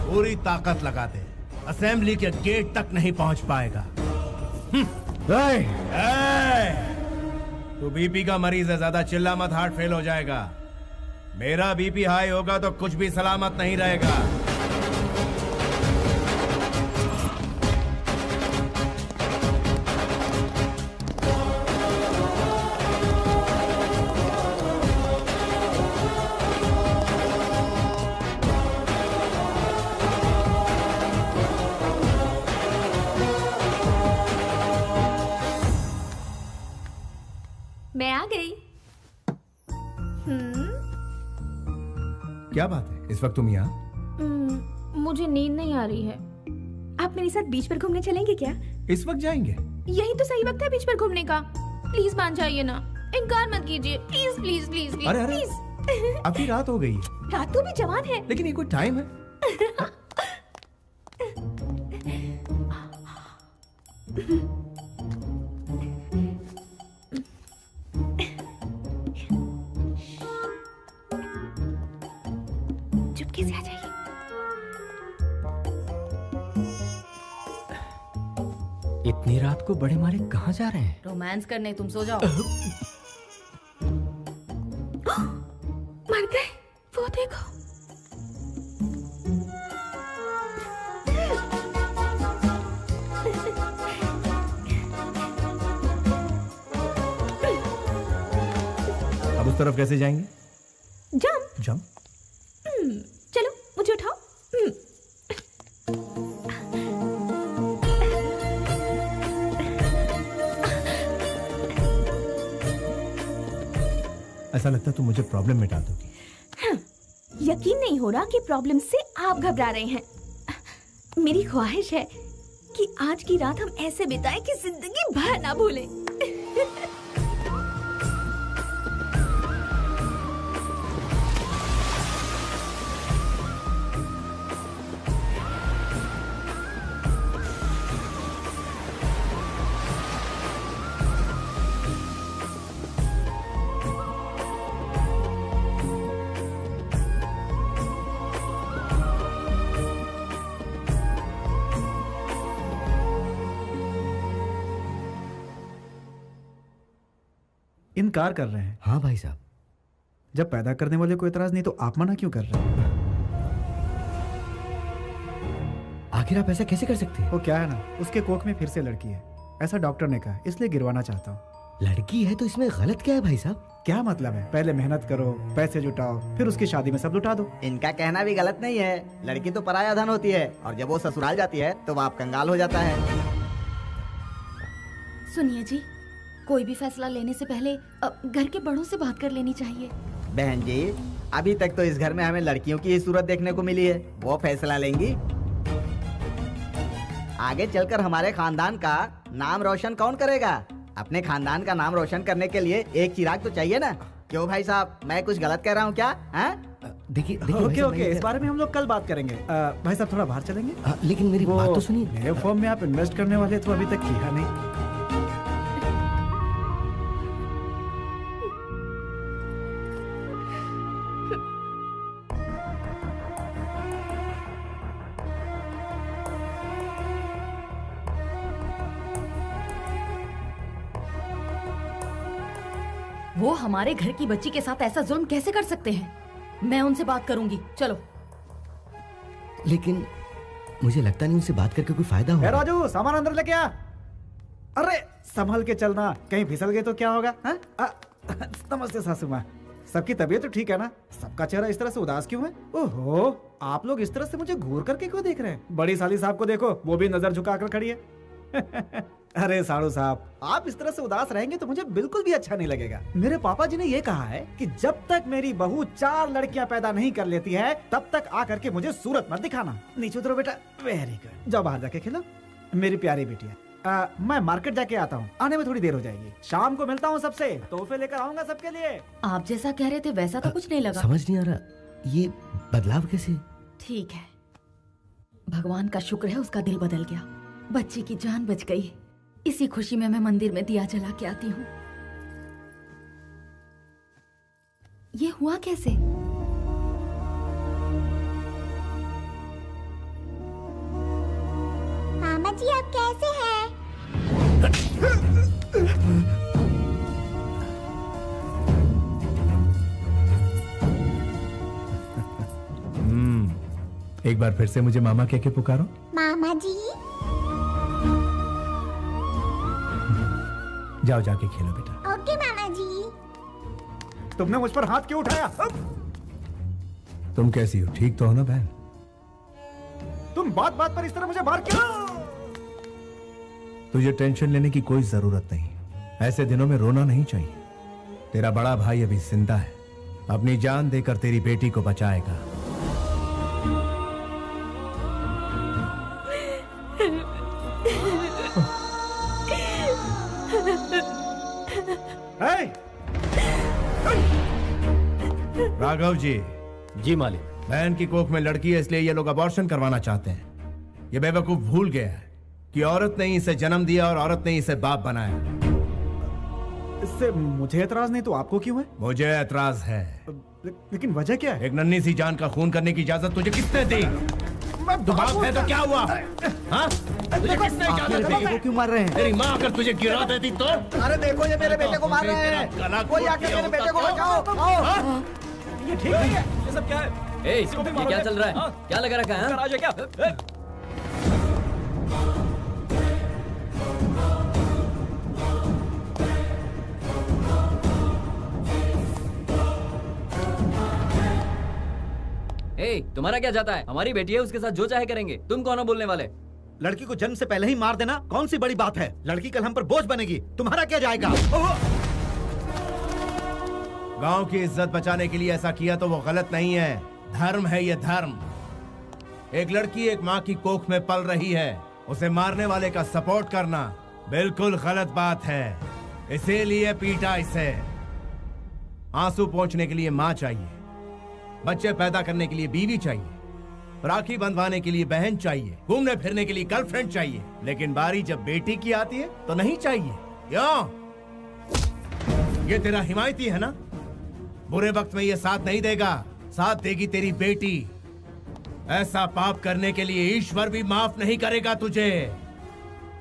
पूरी ताकत लगा दे, असेंबली के गेट तक नहीं पहुंच पाएगा। तू बीपी का मरीज है, ज्यादा चिल्ला मत, हार्ट फेल हो जाएगा। मेरा बीपी हाई होगा तो कुछ भी सलामत नहीं रहेगा। मैं आ गई। क्या बात है, इस वक्त तुम यहाँ? मुझे नींद नहीं आ रही है। आप मेरे साथ बीच पर घूमने चलेंगे क्या? इस वक्त जाएंगे? यही तो सही वक्त है बीच पर घूमने का। प्लीज मान जाइए ना, इनकार मत कीजिए, प्लीज प्लीज प्लीज प्लीज। अरे अरे, प्लीज। अभी रात हो गई है। रात को भी जवान है। लेकिन ये कोई टाइम है? चुपके से आ जाइए। इतनी रात को बड़े मारे कहाँ जा रहे हैं? रोमांस करने, तुम सो जाओ। मर गए, वो देखो। अब उस तरफ कैसे जाएंगे? जंप। जंप? चलो मुझे उठाओ। ऐसा लगता है तुम मुझे प्रॉब्लम मिटा दोगी। यकीन नहीं हो रहा कि प्रॉब्लम से आप घबरा रहे हैं। मेरी ख्वाहिश है कि आज की रात हम ऐसे बिताएं कि जिंदगी भर ना भूलें। इनकार कर रहे हैं? हाँ भाई साहब। जब पैदा करने वाले को इतराज नहीं तो आप मना क्यों कर रहे हैं? आखिर आप ऐसा कैसे कर सकते हैं? वो क्या है ना, उसके कोख में फिर से लड़की है, ऐसा डॉक्टर ने कहा, इसलिए गिरवाना चाहता हूँ। लड़की है तो इसमें गलत क्या है भाई साहब? क्या मतलब है? पहले मेहनत करो, पैसे जुटाओ, फिर उसकी शादी में सब लुटा दो। इनका कहना भी गलत नहीं है। लड़की तो पराया धन होती है, और जब वो ससुराल जाती है तो बाप कंगाल हो जाता है। सुनिए जी, कोई भी फैसला लेने से पहले घर के बड़ों से बात कर लेनी चाहिए। बहन जी, अभी तक तो इस घर में हमें लड़कियों की ही सूरत देखने को मिली है। वो फैसला लेंगी। आगे चलकर हमारे खानदान का नाम रोशन कौन करेगा? अपने खानदान का नाम रोशन करने के लिए एक चिराग तो चाहिए ना। क्यों भाई साहब, मैं कुछ गलत कह रहा हूँ क्या? देखिए ओके ओके, इस बारे में हम लोग कल बात करेंगे। भाई साहब थोड़ा बाहर चलेंगे? लेकिन मेरी बात तो सुनिए। मेरे फॉर्म में आप इन्वेस्ट करने वाले तो अभी तक किया नहीं। वो हमारे घर की बच्ची के साथ ऐसा जुल्म कैसे कर सकते हैं? मैं उनसे बात करूंगी, चलो। लेकिन मुझे लगता नहीं उनसे बात करके कोई फायदा होगा। राजू, सामान अंदर लेके आ। अरे संभल के चलना, कहीं फिसल गए तो क्या होगा? नमस्ते सासू माँ। सबकी तबीयत तो ठीक है ना? सबका चेहरा इस तरह से उदास क्यों है? ओहो, आप लोग इस तरह से मुझे घूर करके क्यों देख रहे हैं? बड़ी साली साहब को देखो, वो भी नजर झुकाकर खड़ी है। अरे साड़ू साहब, आप इस तरह से उदास रहेंगे तो मुझे बिल्कुल भी अच्छा नहीं लगेगा। मेरे पापा जी ने ये कहा है कि जब तक मेरी बहू 4 लड़कियां पैदा नहीं कर लेती है, तब तक आकर के मुझे सूरत मत दिखाना। नीचे उतरो बेटा। वेरी गुड, जाओ बाहर जाके खेलो मेरी प्यारी बेटिया। मैं मार्केट जाके आता हूँ, आने में थोड़ी देर हो जाएगी। शाम को मिलता हूँ सबसे, तोहफे लेकर आऊंगा सबके लिए। आप जैसा कह रहे थे वैसा तो कुछ नहीं लगा। समझ नहीं आ रहा ये बदलाव कैसे? ठीक है, भगवान का शुक्र है उसका दिल बदल गया, बच्ची की जान बच गई। इसी खुशी में मैं मंदिर में दिया जला के आती हूँ। ये हुआ कैसे? मामा जी आप कैसे हैं? एक बार फिर से मुझे मामा कह के पुकारो। मामा जी जाओ जाके खेलो बेटा। ओके मामा जी। तुमने मुझ पर हाथ क्यों उठाया? तुम कैसी हो? ठीक तो हो ना बहन? तुम बात बात पर इस तरह मुझे मार क्यों? तुझे टेंशन लेने की कोई जरूरत नहीं। ऐसे दिनों में रोना नहीं चाहिए। तेरा बड़ा भाई अभी जिंदा है, अपनी जान देकर तेरी बेटी को बचाएगा। राघव जी। जी मालिक। बहन की कोख में लड़की है, इसलिए ये लोग अबॉर्शन करवाना चाहते हैं। ये बेवकूफ भूल गया है कि औरत ने ही इसे जन्म दिया और औरत ने ही इसे बाप बनाया। इससे मुझे एतराज नहीं तो आपको क्यों है? मुझे एतराज है। लेकिन वजह क्या है? एक नन्ही सी जान का खून करने की इजाजत तुझे किसने दी? तू बाप है तो क्या हुआ? हाँ? तुझे किसने इजाजत दी? क्यों मार रहे हैं? तेरी माँ अगर तुझे गिरा देती तो? अरे देखो ये मेरे बेटे को मार रहे हैं। कोई आके मेरे बेटे को बचाओ। आओ। ये ठीक नहीं है। ये सब क्या है? ए, ये क्या चल रहा है? क्या लगा रखा है? राज है क्या? ए, तुम्हारा क्या जाता है? हमारी बेटी है, उसके साथ जो चाहे करेंगे। तुम कौन हो बोलने वाले? लड़की को जन्म से पहले ही मार देना कौन सी बड़ी बात है? लड़की कल हम पर बोझ बनेगी, तुम्हारा क्या जाएगा? गांव की इज्जत बचाने के लिए ऐसा किया तो वो गलत नहीं है, धर्म है ये धर्म। एक लड़की एक माँ की कोख में पल रही है, उसे मारने वाले का सपोर्ट करना बिल्कुल गलत बात है। इसीलिए पीटा इसे। आंसू पोंछने के लिए माँ चाहिए, बच्चे पैदा करने के लिए बीवी चाहिए, राखी बंधवाने के लिए बहन चाहिए, घूमने फिरने के लिए गर्लफ्रेंड चाहिए, लेकिन बारी जब बेटी की आती है तो नहीं चाहिए। क्यों? ये तेरा हिमायती है ना? बुरे वक्त में ये साथ नहीं देगा, साथ देगी तेरी बेटी। ऐसा पाप करने के लिए ईश्वर भी माफ नहीं करेगा तुझे।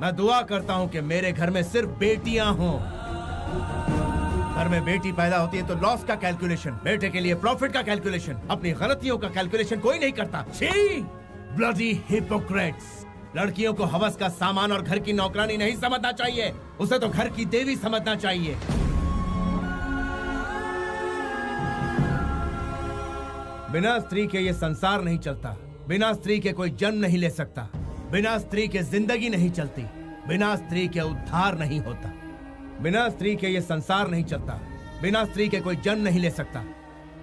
मैं दुआ करता हूं कि मेरे घर में सिर्फ बेटियां हों। घर में बेटी पैदा होती है तो लॉस का कैलकुलेशन, बेटे के लिए प्रॉफिट का कैलकुलेशन, अपनी गलतियों का कैलकुलेशन कोई नहीं करता। छी! Bloody Hippocrates! लड़कियों को हवस का सामान और घर की नौकरानी नहीं समझना चाहिए, उसे तो घर की देवी समझना चाहिए। बिना स्त्री के ये संसार नहीं चलता, बिना स्त्री के कोई जन्म नहीं ले सकता, बिना स्त्री के जिंदगी नहीं चलती, बिना स्त्री के उद्धार नहीं होता। बिना स्त्री के ये संसार नहीं चलता, बिना स्त्री के कोई जन्म नहीं ले सकता,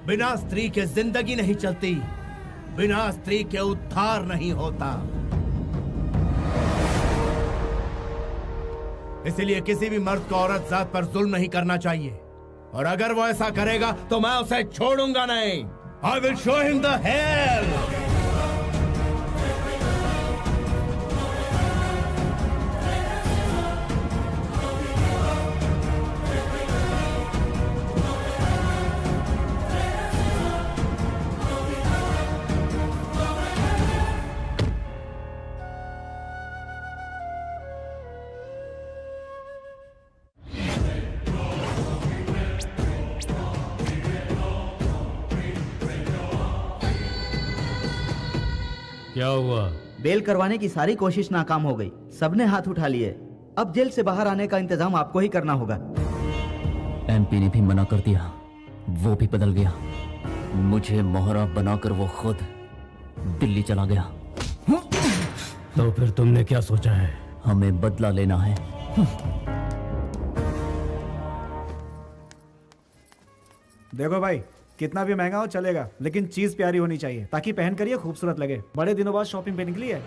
बिना स्त्री के जिंदगी नहीं चलती, बिना स्त्री के उद्धार नहीं होता। इसीलिए किसी भी मर्द को औरत जात पर जुल्म नहीं करना चाहिए, और अगर वो ऐसा करेगा तो मैं उसे छोड़ूंगा नहीं। I will show him the hell! क्या हुआ? बेल करवाने की सारी कोशिश नाकाम हो गई, सबने हाथ उठा लिए। अब जेल से बाहर आने का इंतजाम आपको ही करना होगा। एमपी ने भी मना कर दिया। वो भी बदल गया। मुझे मोहरा बनाकर वो खुद दिल्ली चला गया। तो फिर तुमने क्या सोचा है? हमें बदला लेना है। देखो भाई, कितना भी महंगा हो चलेगा, लेकिन चीज प्यारी होनी चाहिए ताकि पहन कर ये खूबसूरत लगे। बड़े दिनों बाद शॉपिंग पे निकली है।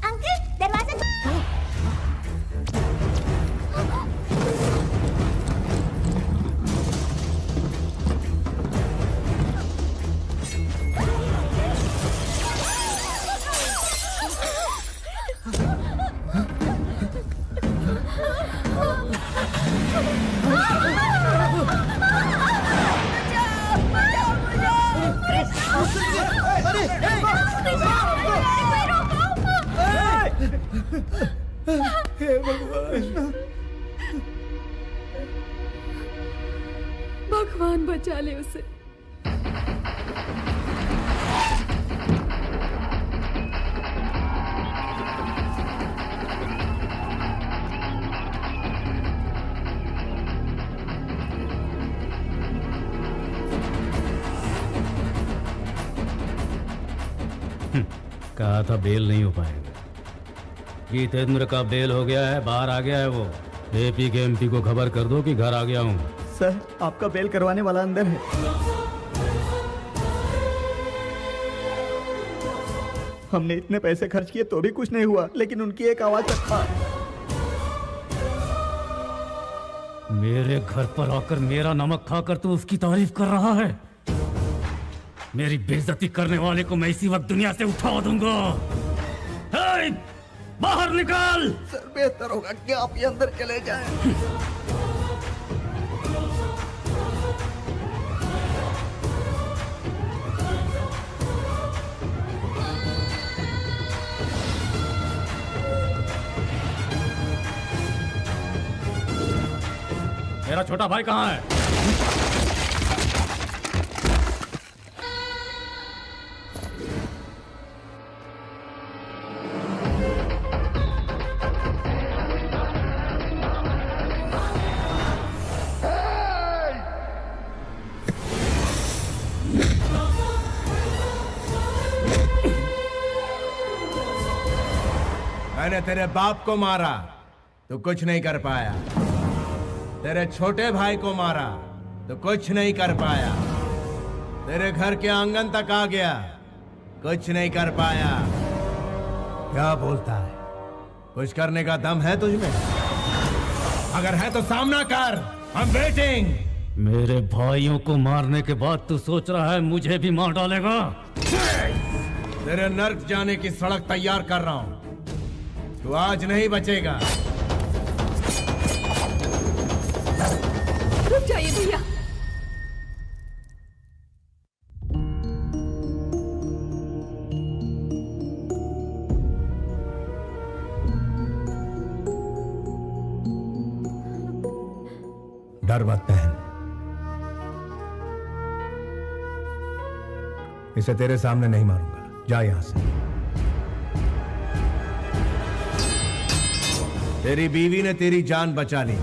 अंकल दरवाजा हे भगवान, भगवान बचा ले उसे। कहा था बेल नहीं हो पाएगा। जितेंद्र का बेल हो गया है, बाहर आ गया है वो। एपी के एमपी को खबर कर दो कि घर आ गया हूँ। सर आपका बेल करवाने वाला अंदर है। हमने इतने पैसे खर्च किए तो भी कुछ नहीं हुआ, लेकिन उनकी एक आवाज तक था। मेरे घर पर आकर मेरा नमक खाकर तू उसकी तारीफ कर रहा है। मेरी बेइज्जती करने वाले को मैं इसी वक्त दुनिया से उठा दूंगा। हे, बाहर निकाल। सर बेहतर होगा कि आप ये अंदर चले जाएं। मेरा छोटा भाई कहाँ है? मैंने तेरे बाप को मारा तो कुछ नहीं कर पाया, तेरे छोटे भाई को मारा तो कुछ नहीं कर पाया, तेरे घर के आंगन तक आ गया, कुछ नहीं कर पाया। क्या बोलता है? कुछ करने का दम है तुझमें? अगर है तो सामना कर। I'm waiting। मेरे भाइयों को मारने के बाद तू सोच रहा है मुझे भी मार डालेगा? तेरे नर्क जाने की सड़क तैयार कर रहा हूं, तू आज नहीं बचेगा। रुक जाइए भैया। डर मत बहन, इसे तेरे सामने नहीं मारूंगा। जा यहां से। तेरी बीवी ने तेरी जान बचा ली।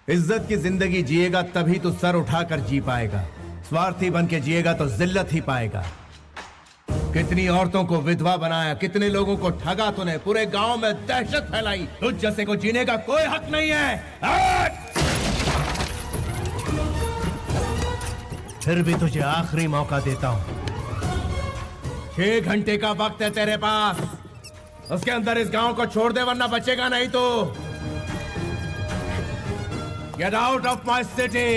इज्जत की जिंदगी जिएगा तभी तो सर उठाकर जी पाएगा। स्वार्थी बन के जिएगा तो जिल्लत ही पाएगा। कितनी औरतों को विधवा बनाया, कितने लोगों को ठगा तूने, पूरे गांव में दहशत फैलाई। तुझ जैसे को जीने का कोई हक नहीं है। फिर भी तुझे आखिरी मौका देता हूं। 6 घंटे का वक्त है तेरे पास, उसके अंदर इस गांव को छोड़ दे वरना बचेगा नहीं तो। Get out of my city.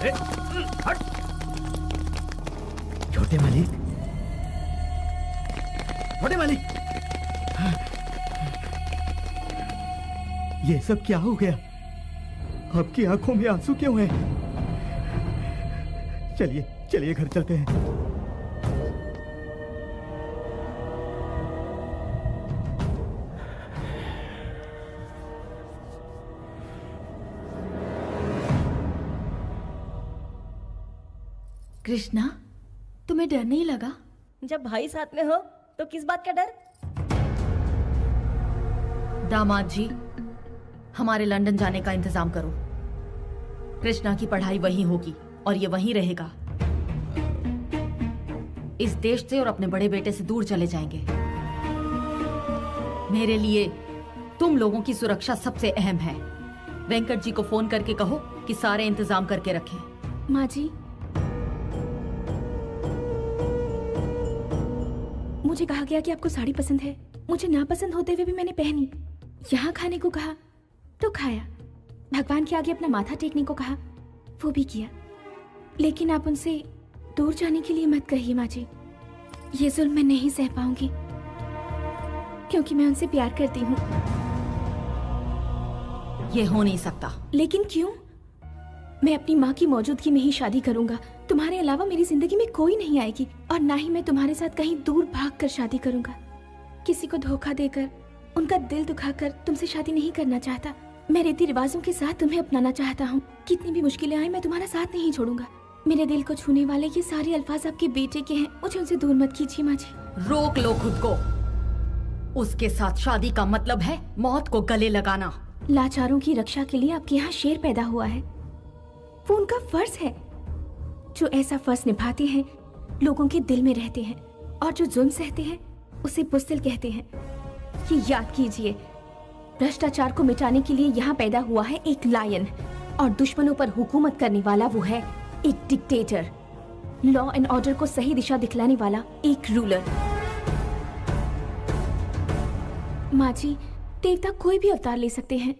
छोटे मालिक, छोटे मालिक, ये सब क्या हो गया? आपकी आंखों में आंसू क्यों हैं? चलिए चलिए घर चलते हैं। कृष्णा, तुम्हें डर नहीं लगा? जब भाई साथ में हो तो किस बात का डर? दामाद जी, हमारे लंदन जाने का इंतजाम करो। कृष्णा की पढ़ाई वहीं होगी और ये वहीं रहेगा। इस देश से और अपने बड़े बेटे से दूर चले जाएंगे। मेरे लिए तुम लोगों की सुरक्षा सबसे अहम है। वेंकट जी को फोन करके कहो कि सारे इंतजाम करके रखें। माँ जी, मुझे कहा गया कि आपको साड़ी पसंद है। मुझे ना पसंद होते हुए भी मैंने पहनी। यहाँ खाने को कहा तो खाया। भगवान के आगे अपना माथा टेकने को कहा, वो भी किया। लेकिन आप उनसे दूर जाने के लिए मत कहिए माँ जी। ये जुल्म मैं नहीं सह पाऊंगी, क्योंकि मैं उनसे प्यार करती हूँ। ये हो नहीं सकता। लेकिन क्यों? मैं अपनी माँ की मौजूदगी में ही शादी करूंगा। तुम्हारे अलावा मेरी जिंदगी में कोई नहीं आएगी, और ना ही मैं तुम्हारे साथ कहीं दूर भागकर शादी करूंगा। किसी को धोखा देकर, उनका दिल दुखाकर तुमसे शादी नहीं करना चाहता। मैं रीति रिवाजों के साथ तुम्हें अपनाना चाहता हूँ। कितनी भी मुश्किलें आए, मैं तुम्हारा साथ नहीं छोड़ूंगा। मेरे दिल को छूने वाले ये सारे अल्फाज आपके बेटे के हैं। मुझे उनसे दूर मत कीजिए माँ जी। रोक लो खुद को। उसके साथ शादी का मतलब है मौत को गले लगाना। लाचारों की रक्षा के लिए आपके यहाँ शेर पैदा हुआ है। वो उनका फर्ज है। जो ऐसा फर्ज निभाते हैं, लोगों के दिल में रहते हैं, और जो जुल्म सहते हैं उसे बुज़दिल कहते हैं। ये याद कीजिए, भ्रष्टाचार को मिटाने के लिए यहाँ पैदा हुआ है एक लायन, और दुश्मनों पर हुकूमत करने वाला वो है एक डिक्टेटर। लॉ एंड ऑर्डर को सही दिशा दिखलाने वाला एक रूलर। माँ जी, देवता कोई भी अवतार ले सकते हैं।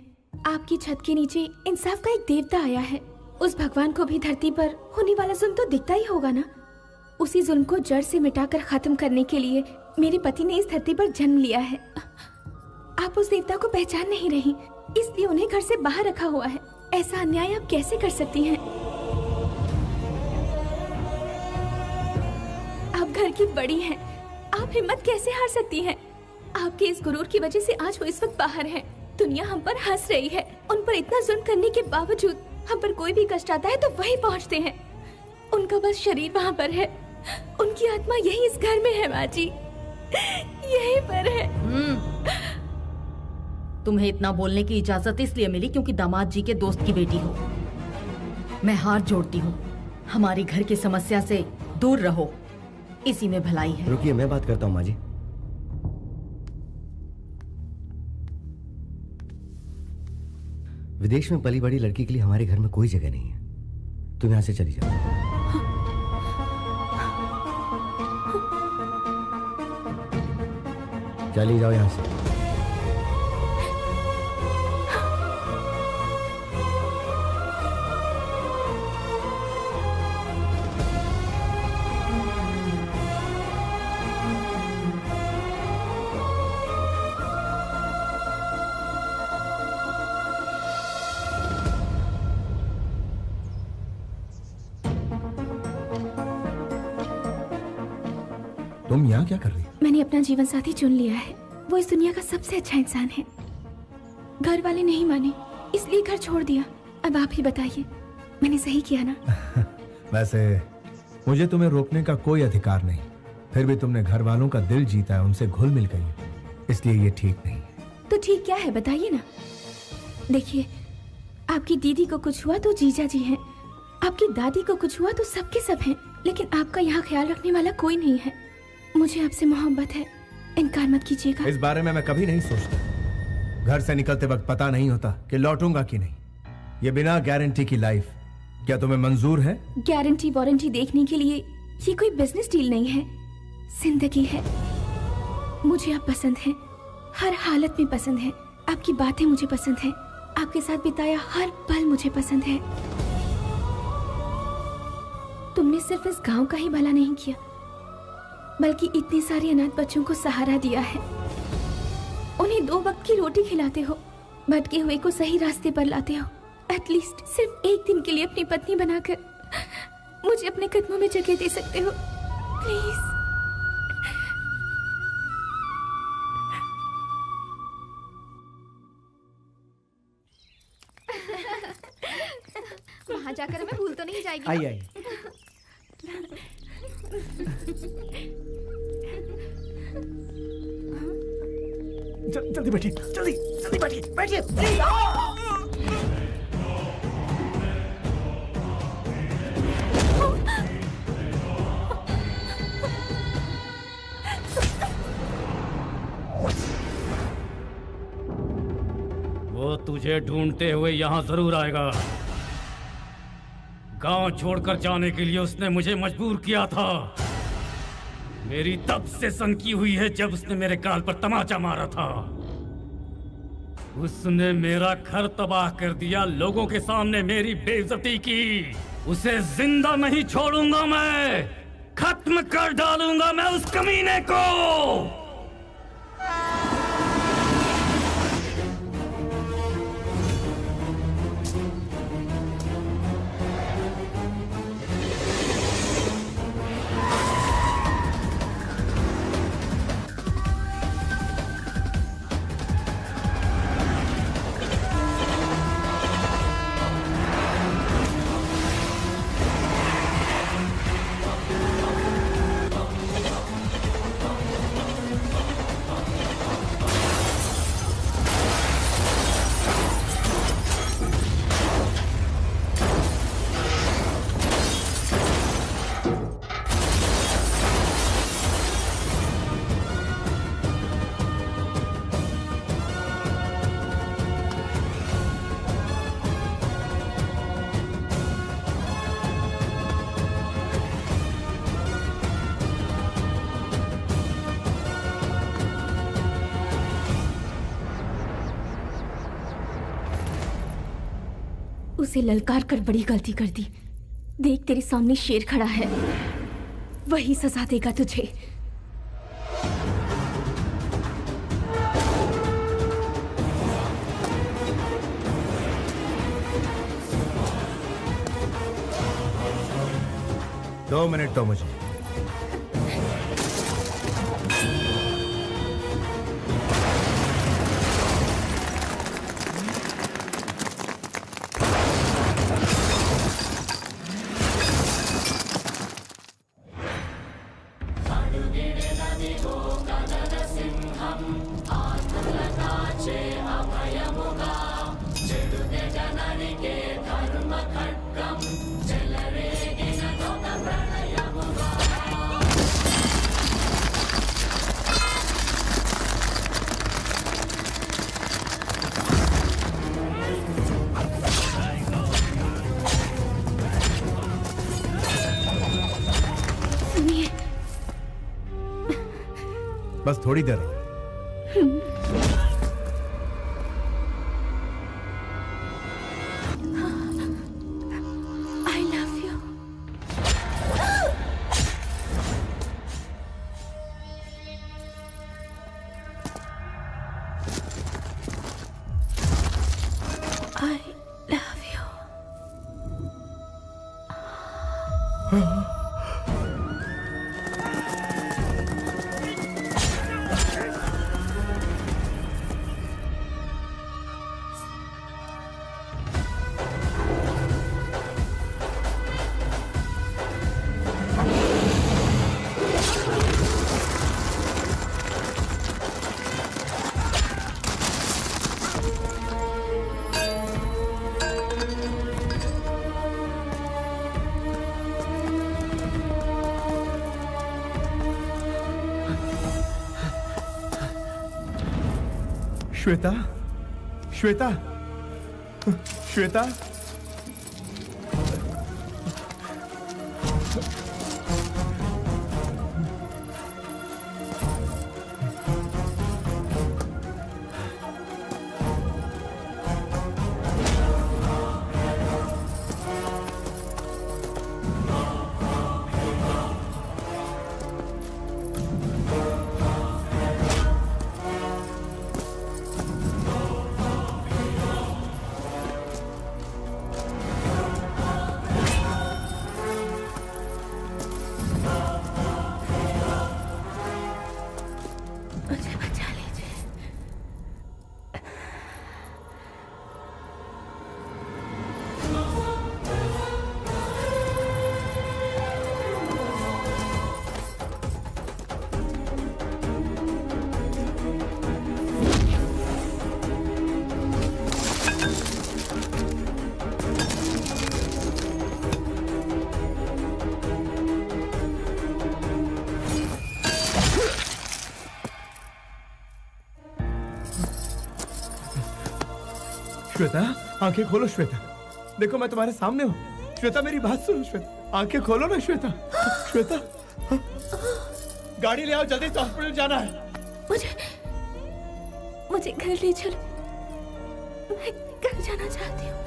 आपकी छत के नीचे इंसाफ का एक देवता आया है। उस भगवान को भी धरती पर होने वाला जुल्म तो दिखता ही होगा ना। उसी जुल्म को जड़ से मिटाकर खत्म करने के लिए मेरे पति ने इस धरती पर जन्म लिया है। आप उस देवता को पहचान नहीं रही, इसलिए उन्हें घर से बाहर रखा हुआ है। ऐसा अन्याय आप कैसे कर सकती हैं? आप घर की बड़ी हैं, आप हिम्मत कैसे हार सकती हैं? आपके इस गुरूर की वजह से आज वो इस वक्त बाहर हैं। दुनिया हम पर हंस रही है। उन पर इतना जुल्म करने के बावजूद हम पर कोई भी कष्ट आता है तो वहीं पहुंचते हैं। उनका बस शरीर वहाँ पर है, उनकी आत्मा यही इस घर में है माँ जी, यहीं पर है। तुम्हें इतना बोलने की इजाजत इसलिए मिली क्योंकि दामाद जी के दोस्त की बेटी हो। मैं हाथ जोड़ती हूँ, हमारी घर की समस्या से दूर रहो, इसी में भलाई है। रुकिए, मैं बात करता हूँ माँ जी। विदेश में पली बड़ी लड़की के लिए हमारे घर में कोई जगह नहीं है। तुम यहाँ से चली जाओ। चली जाओ यहाँ से। तुम यहाँ क्या कर रही हो? मैंने अपना जीवन साथी चुन लिया है। वो इस दुनिया का सबसे अच्छा इंसान है। घर वाले नहीं माने, इसलिए घर छोड़ दिया। अब आप ही बताइए, मैंने सही किया ना? वैसे मुझे तुम्हें रोकने का कोई अधिकार नहीं, फिर भी तुमने घर वालों का दिल जीता है, उनसे घुल मिल गई, इसलिए ये ठीक नहीं है। तो ठीक क्या है बताइए ना। देखिए, आपकी दीदी को कुछ हुआ तो जीजा जी हैं, आपकी दादी को कुछ हुआ तो सबके सब हैं, लेकिन आपका यहाँ ख्याल रखने वाला कोई नहीं है। मुझे आपसे मोहब्बत है, इनकार मत कीजिएगा। इस बारे में मैं कभी नहीं सोचता। घर से निकलते वक्त पता नहीं होता कि लौटूंगा कि नहीं। ये बिना गारंटी की लाइफ क्या तुम्हें मंजूर है? गारंटी वारंटी देखने के लिए ये कोई बिजनेस डील नहीं है, जिंदगी है। मुझे आप पसंद हैं, हर हालत में पसंद है। आपकी बातें मुझे पसंद है, आपके साथ बिताया हर पल मुझे पसंद है। सिर्फ इस गांव का ही भला नहीं किया, बल्कि इतने सारे अनाथ बच्चों को सहारा दिया है। उन्हें 2 वक्त की रोटी खिलाते हो, भटके हुए को सही रास्ते पर लाते हो। एटलीस्ट सिर्फ एक दिन के लिए अपनी पत्नी बनाकर मुझे अपने कदमों में जगह दे सकते हो, प्लीज। वहाँ जाकर हमें भूल तो नहीं जाएगी? आइए आइए। जल्दी बैठिए, जल्दी जल्दी बैठिए, बैठिए प्लीज। वो तुझे ढूंढते हुए यहाँ जरूर आएगा। गांव छोड़कर जाने के लिए उसने मुझे मजबूर किया था। मेरी तब से सनकी हुई है जब उसने मेरे गाल पर तमाचा मारा था। उसने मेरा घर तबाह कर दिया, लोगों के सामने मेरी बेइज्जती की। उसे जिंदा नहीं छोड़ूंगा मैं, खत्म कर डालूंगा मैं उस कमीने को। उसे ललकार कर बड़ी गलती कर दी। देख, तेरे सामने शेर खड़ा है, वही सजा देगा तुझे। दो मिनट दो मुझे। बस थोड़ी देर और। I love you. I love you. Shweta, Shweta, Shweta. Shweta, आंखें खोलो श्वेता। देखो मैं तुम्हारे सामने हूँ। श्वेता मेरी बात सुनो श्वेता, आंखें खोलो ना श्वेता। श्वेता, गाड़ी ले आओ, जल्दी से हॉस्पिटल जाना है। मुझे घर ले चलो, मैं घर जाना चाहती हूँ।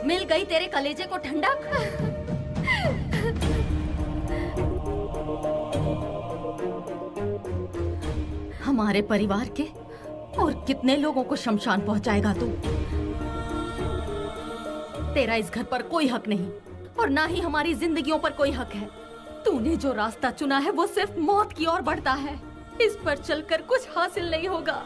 मिल गई तेरे कलेजे को ठंडक। हमारे परिवार के और कितने लोगों को शमशान पहुंचाएगा तू? तेरा इस घर पर कोई हक नहीं और ना ही हमारी जिंदगियों पर कोई हक है। तूने जो रास्ता चुना है वो सिर्फ मौत की ओर बढ़ता है। इस पर चलकर कुछ हासिल नहीं होगा।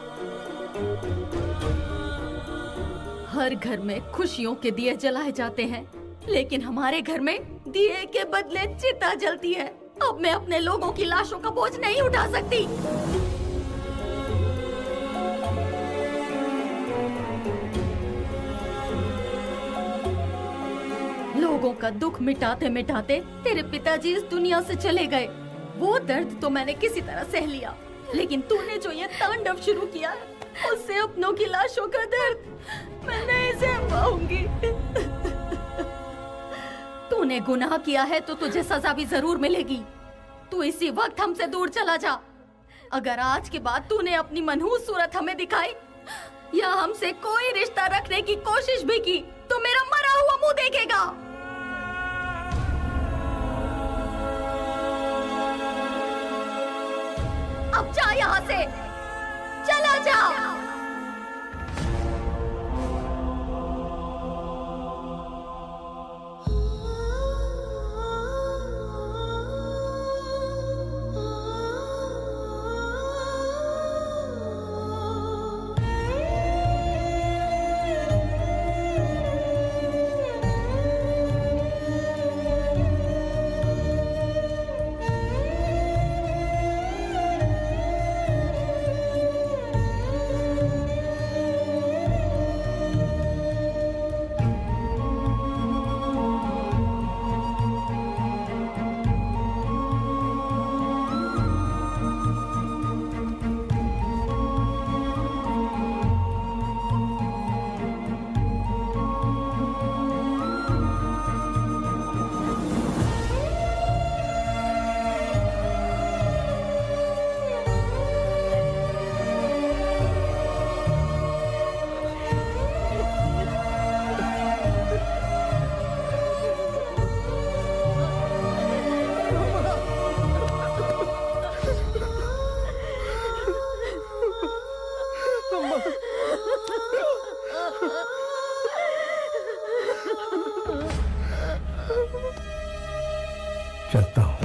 हर घर में खुशियों के दिए जलाए जाते हैं, लेकिन हमारे घर में दिए के बदले चिता जलती है। अब मैं अपने लोगों की लाशों का बोझ नहीं उठा सकती। लोगों का दुख मिटाते मिटाते तेरे पिताजी इस दुनिया से चले गए। वो दर्द तो मैंने किसी तरह सह लिया, लेकिन तूने जो ये तांडव शुरू किया, उससे अपनों की लाशों का दर्द मैं नहीं सह पाऊंगी। तूने गुनाह किया है तो तुझे सजा भी जरूर मिलेगी। तू इसी वक्त हमसे दूर चला जा। अगर आज के बाद तूने अपनी मनहूस सूरत हमें दिखाई या हमसे कोई रिश्ता रखने की कोशिश भी की तो मेरा मरा हुआ मुंह देखेगा। अब जा यहाँ से, चला जा। चलता हूँ।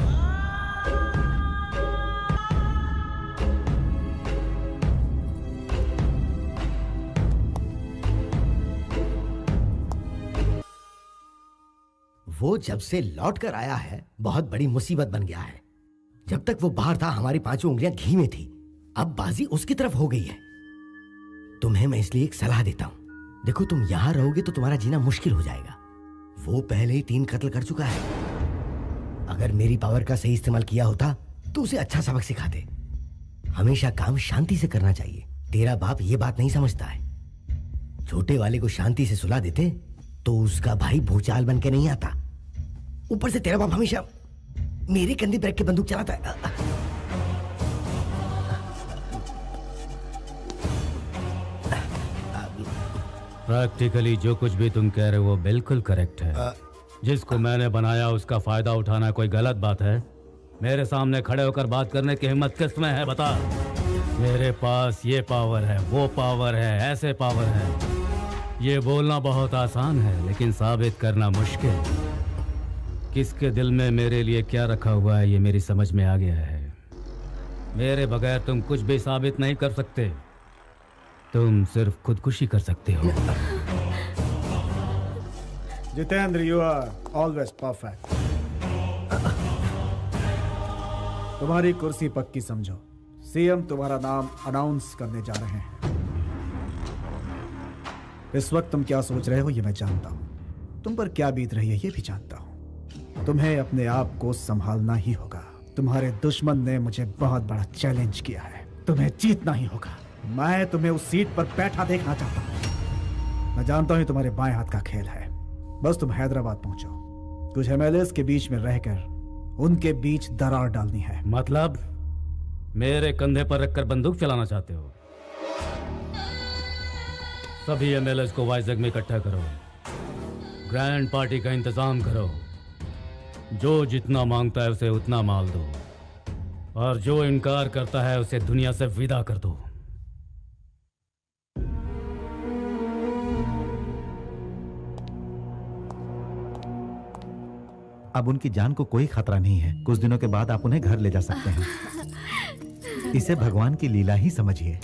वो जब से लौट कर आया है बहुत बड़ी मुसीबत बन गया है। जब तक वो बाहर था हमारी पांचों उंगलियां घी में थी, अब बाजी उसकी तरफ हो गई है। तुम्हें मैं इसलिए एक सलाह देता हूं। देखो तुम यहां रहोगे तो तुम्हारा जीना मुश्किल हो जाएगा। वो पहले ही 3 कत्ल कर चुका है। अगर मेरी पावर का सही इस्तेमाल किया होता तो उसे अच्छा सबक सिखाते। हमेशा काम शांति से करना चाहिए। तेरा बाप ये बात नहीं समझता है। छोटे वाले को शांति से सुला देते तो उसका भाई भूचाल बन के नहीं आता। ऊपर से तेरा बाप हमेशा मेरे कंधे पर रख के बंदूक चलाता है। प्रैक्टिकली जो कुछ भी तुम कह रहे हो वो बिल्कुल करेक्ट है। जिसको मैंने बनाया उसका फायदा उठाना कोई गलत बात है? मेरे सामने खड़े होकर बात करने की हिम्मत किसमें है बता। मेरे पास ये पावर है, वो पावर है, ऐसे पावर है। ये बोलना बहुत आसान है लेकिन साबित करना मुश्किल। किसके दिल में मेरे लिए क्या रखा हुआ है ये मेरी समझ में आ गया है। मेरे बगैर तुम कुछ भी साबित नहीं कर सकते। तुम सिर्फ खुदकुशी कर सकते हो। Jitendra, you are always perfect. तुम्हारी कुर्सी पक्की समझो। सीएम तुम्हारा नाम अनाउंस करने जा रहे हैं। इस वक्त तुम क्या सोच रहे हो ये मैं जानता हूं। तुम पर क्या बीत रही है ये भी जानता हूं। तुम्हें अपने आप को संभालना ही होगा। तुम्हारे दुश्मन ने मुझे बहुत बड़ा चैलेंज किया है। तुम्हें जीतना ही होगा। मैं तुम्हें उस सीट पर बैठा देखना चाहता हूं। मैं जानता हूं तुम्हारे बाएं हाथ का खेल है। बस तुम हैदराबाद पहुंचो। कुछ एमएलएस के बीच में रहकर उनके बीच दरार डालनी है। मतलब मेरे कंधे पर रखकर बंदूक चलाना चाहते हो? सभी एमएलएस को वाइजग में इकट्ठा करो। ग्रैंड पार्टी का इंतजाम करो। जो जितना मांगता है उसे उतना माल दो और जो इनकार करता है उसे दुनिया से विदा कर दो। अब उनकी जान को कोई खतरा नहीं है। कुछ दिनों के बाद आप उन्हें घर ले जा सकते हैं। इसे भगवान की लीला ही समझिए।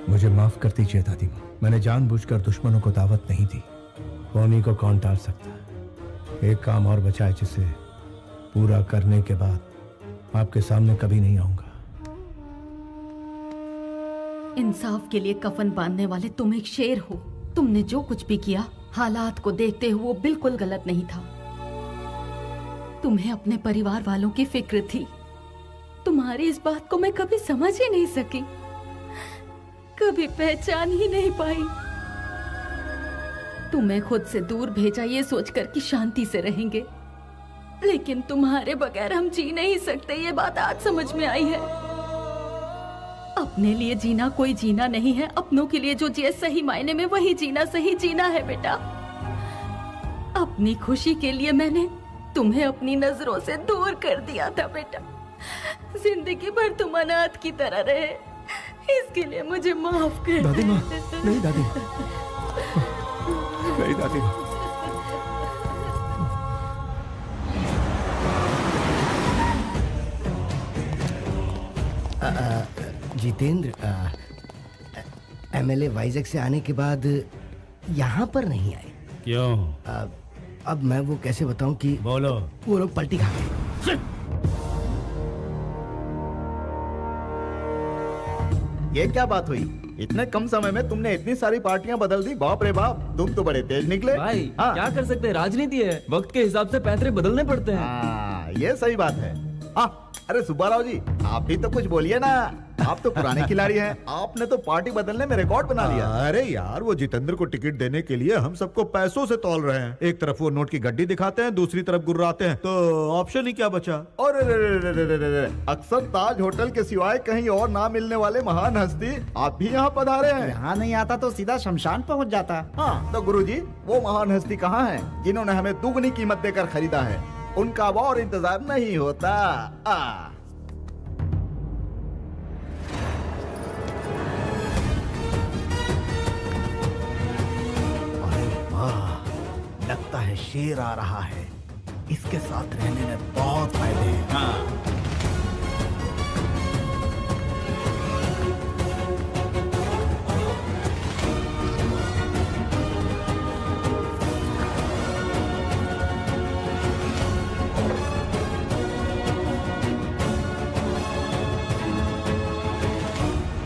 मुझे माफ कर दीजिए दादी माँ। मैंने जानबूझकर दुश्मनों को दावत नहीं दी। उन्हीं को कौन टाल सकता है। एक काम और बचा है जिसे पूरा करने के बाद आपके सामने कभी नहीं आऊंगा। इंसाफ के लिए कफन बांधने वाले तुम एक शेर हो। तुमने जो कुछ भी किया हालात को देखते हुए वो बिल्कुल गलत नहीं था। तुम्हें अपने परिवार वालों की फिक्र थी। तुम्हारी इस बात को मैं कभी समझ ही नहीं सकी, कभी पहचान ही नहीं पाई। तुम्हें खुद से दूर भेजा ये सोचकर कि शांति से रहेंगे, लेकिन तुम्हारे बगैर हम जी नहीं सकते ये बात आज समझ में आई है। अपने लिए जीना कोई जीना नहीं है। अपनों के लिए जो जिए सही मायने में वही जीना सही जीना है बेटा। अपनी खुशी के लिए मैंने तुम्हें अपनी नजरों से दूर कर दिया था बेटा। जिंदगी भर तुम अनाथ की तरह रहे, इसके लिए मुझे माफ कर। दादी माँ, नहीं दादी, नहीं दादी माँ। जितेंद्र, एमएलए वाइजैक से आने के बाद यहाँ पर नहीं आए। क्यों? अब मैं वो कैसे बताऊं कि बोलो। वो लोग पलटी खा गए। ये क्या बात हुई? इतने कम समय में तुमने इतनी सारी पार्टियां बदल दी। बाप रे बाप, तुम तो बड़े तेज निकले। भाई क्या कर सकते हैं, राजनीति है। वक्त के हिसाब से पैतरे बदलने पड़ते हैं। ये सही बात है। अरे सुब्बाराव जी, आप भी तो कुछ बोलिए ना। आप तो पुराने खिलाड़ी हैं। आपने तो पार्टी बदलने में रिकॉर्ड बना लिया। अरे यार, वो जितेंद्र को टिकट देने के लिए हम सबको पैसों से तौल रहे हैं। एक तरफ वो नोट की गड्डी दिखाते हैं, दूसरी तरफ गुर्राते हैं, तो ऑप्शन ही क्या बचा? और अक्सर ताज होटल के सिवाय कहीं और ना मिलने वाले महान हस्ती आप भी यहाँ पधारे हैं। यहाँ नहीं आता तो सीधा शमशान पहुँच जाता। हाँ, तो गुरुजी, वो महान हस्ती कहाँ है जिन्होंने हमें दुगनी कीमत देकर खरीदा है? उनका अब और इंतजार नहीं होता। अरे वाह, लगता है शेर आ रहा है। इसके साथ रहने में बहुत फायदे हैं।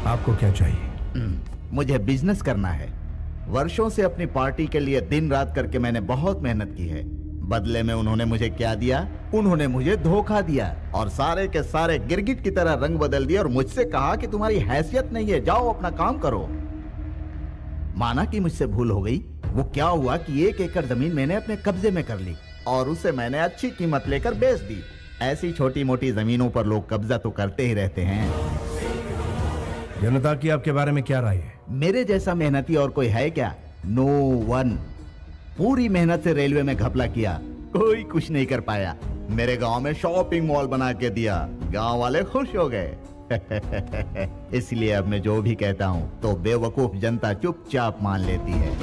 आपको क्या चाहिए? मुझे बिजनेस करना है। वर्षों से अपनी पार्टी के लिए दिन रात करके मैंने बहुत मेहनत की है। बदले में उन्होंने मुझे क्या दिया? उन्होंने मुझे धोखा दिया और सारे के सारे गिरगिट की तरह रंग बदल दिया और मुझसे कहा कि तुम्हारी हैसियत नहीं है, जाओ अपना काम करो। माना कि मुझसे भूल हो गई। वो क्या हुआ कि 1 एकड़ जमीन मैंने अपने कब्जे में कर ली और उसे मैंने अच्छी कीमत लेकर बेच दी। ऐसी छोटी मोटी जमीनों पर लोग कब्जा तो करते ही रहते हैं। जनता की आपके बारे में क्या राय है? मेरे जैसा मेहनती और कोई है क्या? No one. पूरी मेहनत से रेलवे में घपला किया, कोई कुछ नहीं कर पाया। मेरे गांव में शॉपिंग मॉल बना के दिया, गांव वाले खुश हो गए। इसलिए अब मैं जो भी कहता हूँ तो बेवकूफ जनता चुपचाप मान लेती है।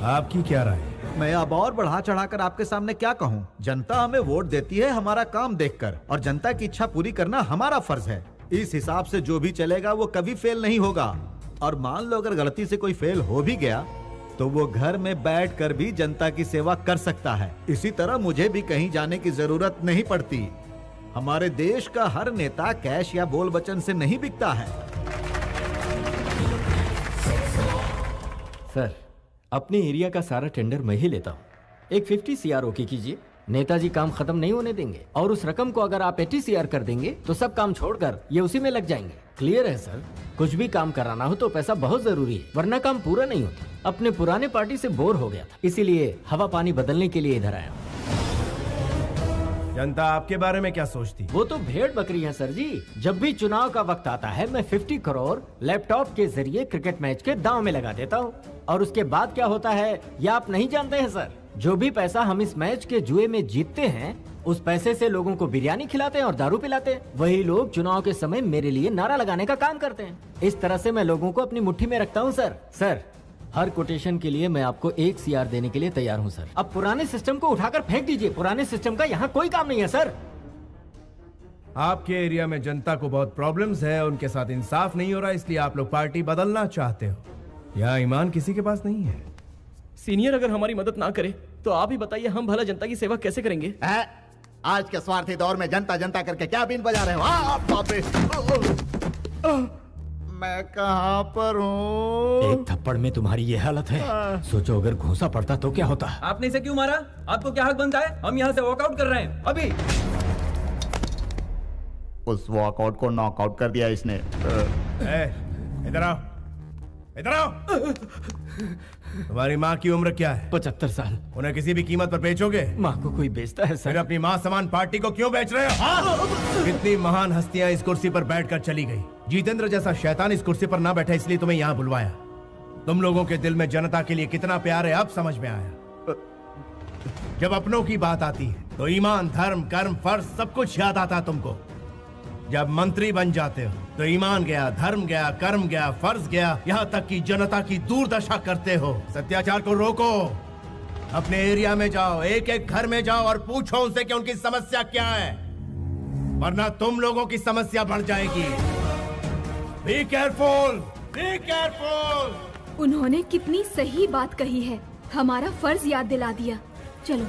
आपकी क्या राय? मैं अब और बढ़ा चढ़ाकर आपके सामने क्या कहूँ? जनता हमें वोट देती है हमारा काम देखकर, और जनता की इच्छा पूरी करना हमारा फर्ज है। इस हिसाब से जो भी चलेगा वो कभी फेल नहीं होगा। और मान लो अगर गलती से कोई फेल हो भी गया तो वो घर में बैठकर भी जनता की सेवा कर सकता है। इसी तरह मुझे भी कहीं जाने की जरूरत नहीं पड़ती। हमारे देश का हर नेता कैश या बोल वचन से नहीं बिकता है। सर, अपने एरिया का सारा टेंडर मैं ही लेता हूँ। एक 50 CR ओके कीजिए। नेताजी काम खत्म नहीं होने देंगे, और उस रकम को अगर आप 80 CR कर देंगे तो सब काम छोड़कर ये उसी में लग जाएंगे। क्लियर है सर? कुछ भी काम कराना हो तो पैसा बहुत जरूरी है, वरना काम पूरा नहीं होता। अपने पुराने पार्टी से बोर हो गया था, इसीलिए हवा पानी बदलने के लिए इधर आया। जनता आपके बारे में क्या सोचती? वो तो भेड़ बकरी है सर जी। जब भी चुनाव का वक्त आता है मैं 50 करोड़ लैपटॉप के जरिए क्रिकेट मैच के दांव में लगा देता हूँ, और उसके बाद क्या होता है ये आप नहीं जानते हैं सर। जो भी पैसा हम इस मैच के जुए में जीतते हैं उस पैसे से लोगों को बिरयानी खिलाते हैं और दारू पिलाते हैं। वही लोग चुनाव के समय मेरे लिए नारा लगाने का काम करते हैं। इस तरह से मैं लोगों को अपनी मुट्ठी में रखता हूँ सर। सर, हर कोटेशन के लिए मैं आपको 1 CR देने के लिए तैयार हूँ सर। अब पुराने सिस्टम को उठाकर फेंक दीजिए। पुराने सिस्टम का यहाँ कोई काम नहीं है सर। आपके एरिया में जनता को बहुत प्रॉब्लम्स है, उनके साथ इंसाफ नहीं हो रहा, इसलिए आप लोग पार्टी बदलना चाहते हो। यहाँ ईमान किसी के पास नहीं है। सीनियर अगर हमारी मदद ना करे तो आप ही बताइए हम भला जनता की सेवा कैसे करेंगे? आज के स्वार्थी दौर में जनता जनता करके क्या बीन बजा रहे हो? बाप रे! मैं कहाँ पर हूँ? एक थप्पड़ में तुम्हारी ये हालत है। सोचो अगर घूंसा पड़ता तो क्या होता। आपने इसे क्यों मारा? आपको क्या हक बनता है? हम यहाँ से वॉकआउट कर रहे हैं अभी। उस वॉकआउट को नॉकआउट कर दिया इसने। इधर आओ, इधर आओ। तुम्हारी माँ की उम्र क्या है? 75 साल। उन्हें किसी भी कीमत पर बेचोगे? माँ को कोई बेचता है सर? फिर अपनी माँ समान पार्टी को क्यों बेच रहे हो? कितनी महान हस्तियां इस कुर्सी पर बैठकर चली गई। जितेंद्र जैसा शैतान इस कुर्सी पर ना बैठा, इसलिए तुम्हें यहाँ बुलवाया। तुम लोगों के दिल में जनता के लिए कितना प्यार है अब समझ में आया। जब अपनों की बात आती है तो ईमान, धर्म, कर्म, फर्ज सब कुछ याद आता तुमको। जब मंत्री बन जाते हो तो ईमान गया, धर्म गया, कर्म गया, फर्ज गया, यहाँ तक कि जनता की दुर्दशा करते हो। सत्याचार को रोको। अपने एरिया में जाओ, एक एक घर में जाओ और पूछो उनसे कि उनकी समस्या क्या है, वरना तुम लोगों की समस्या बढ़ जाएगी। Be careful, be careful. उन्होंने कितनी सही बात कही है, हमारा फर्ज याद दिला दिया। चलो।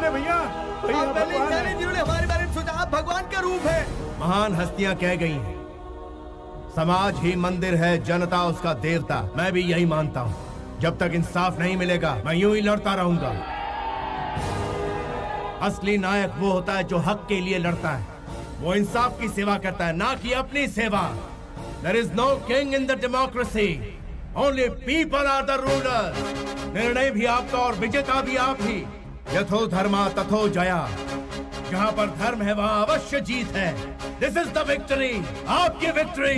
है भैया। आप पहले इंसानी जिन्होंने हमारे बारे में सोचा, आप भगवान का रूप है। महान हस्तियां कह गई हैं, समाज ही मंदिर है, जनता उसका देवता। मैं भी यही मानता हूँ। जब तक इंसाफ नहीं मिलेगा मैं यूं ही लड़ता रहूंगा। असली नायक वो होता है जो हक के लिए लड़ता है, वो इंसाफ की सेवा करता है, ना कि अपनी सेवा। There is no king in the democracy. Only people are the rulers. निर्णय भी आपका और विजेता भी आप ही। यथो धर्मा तथो जया। जहाँ पर धर्म है वहाँ अवश्य जीत है। This is the victory. आपकी विक्ट्री।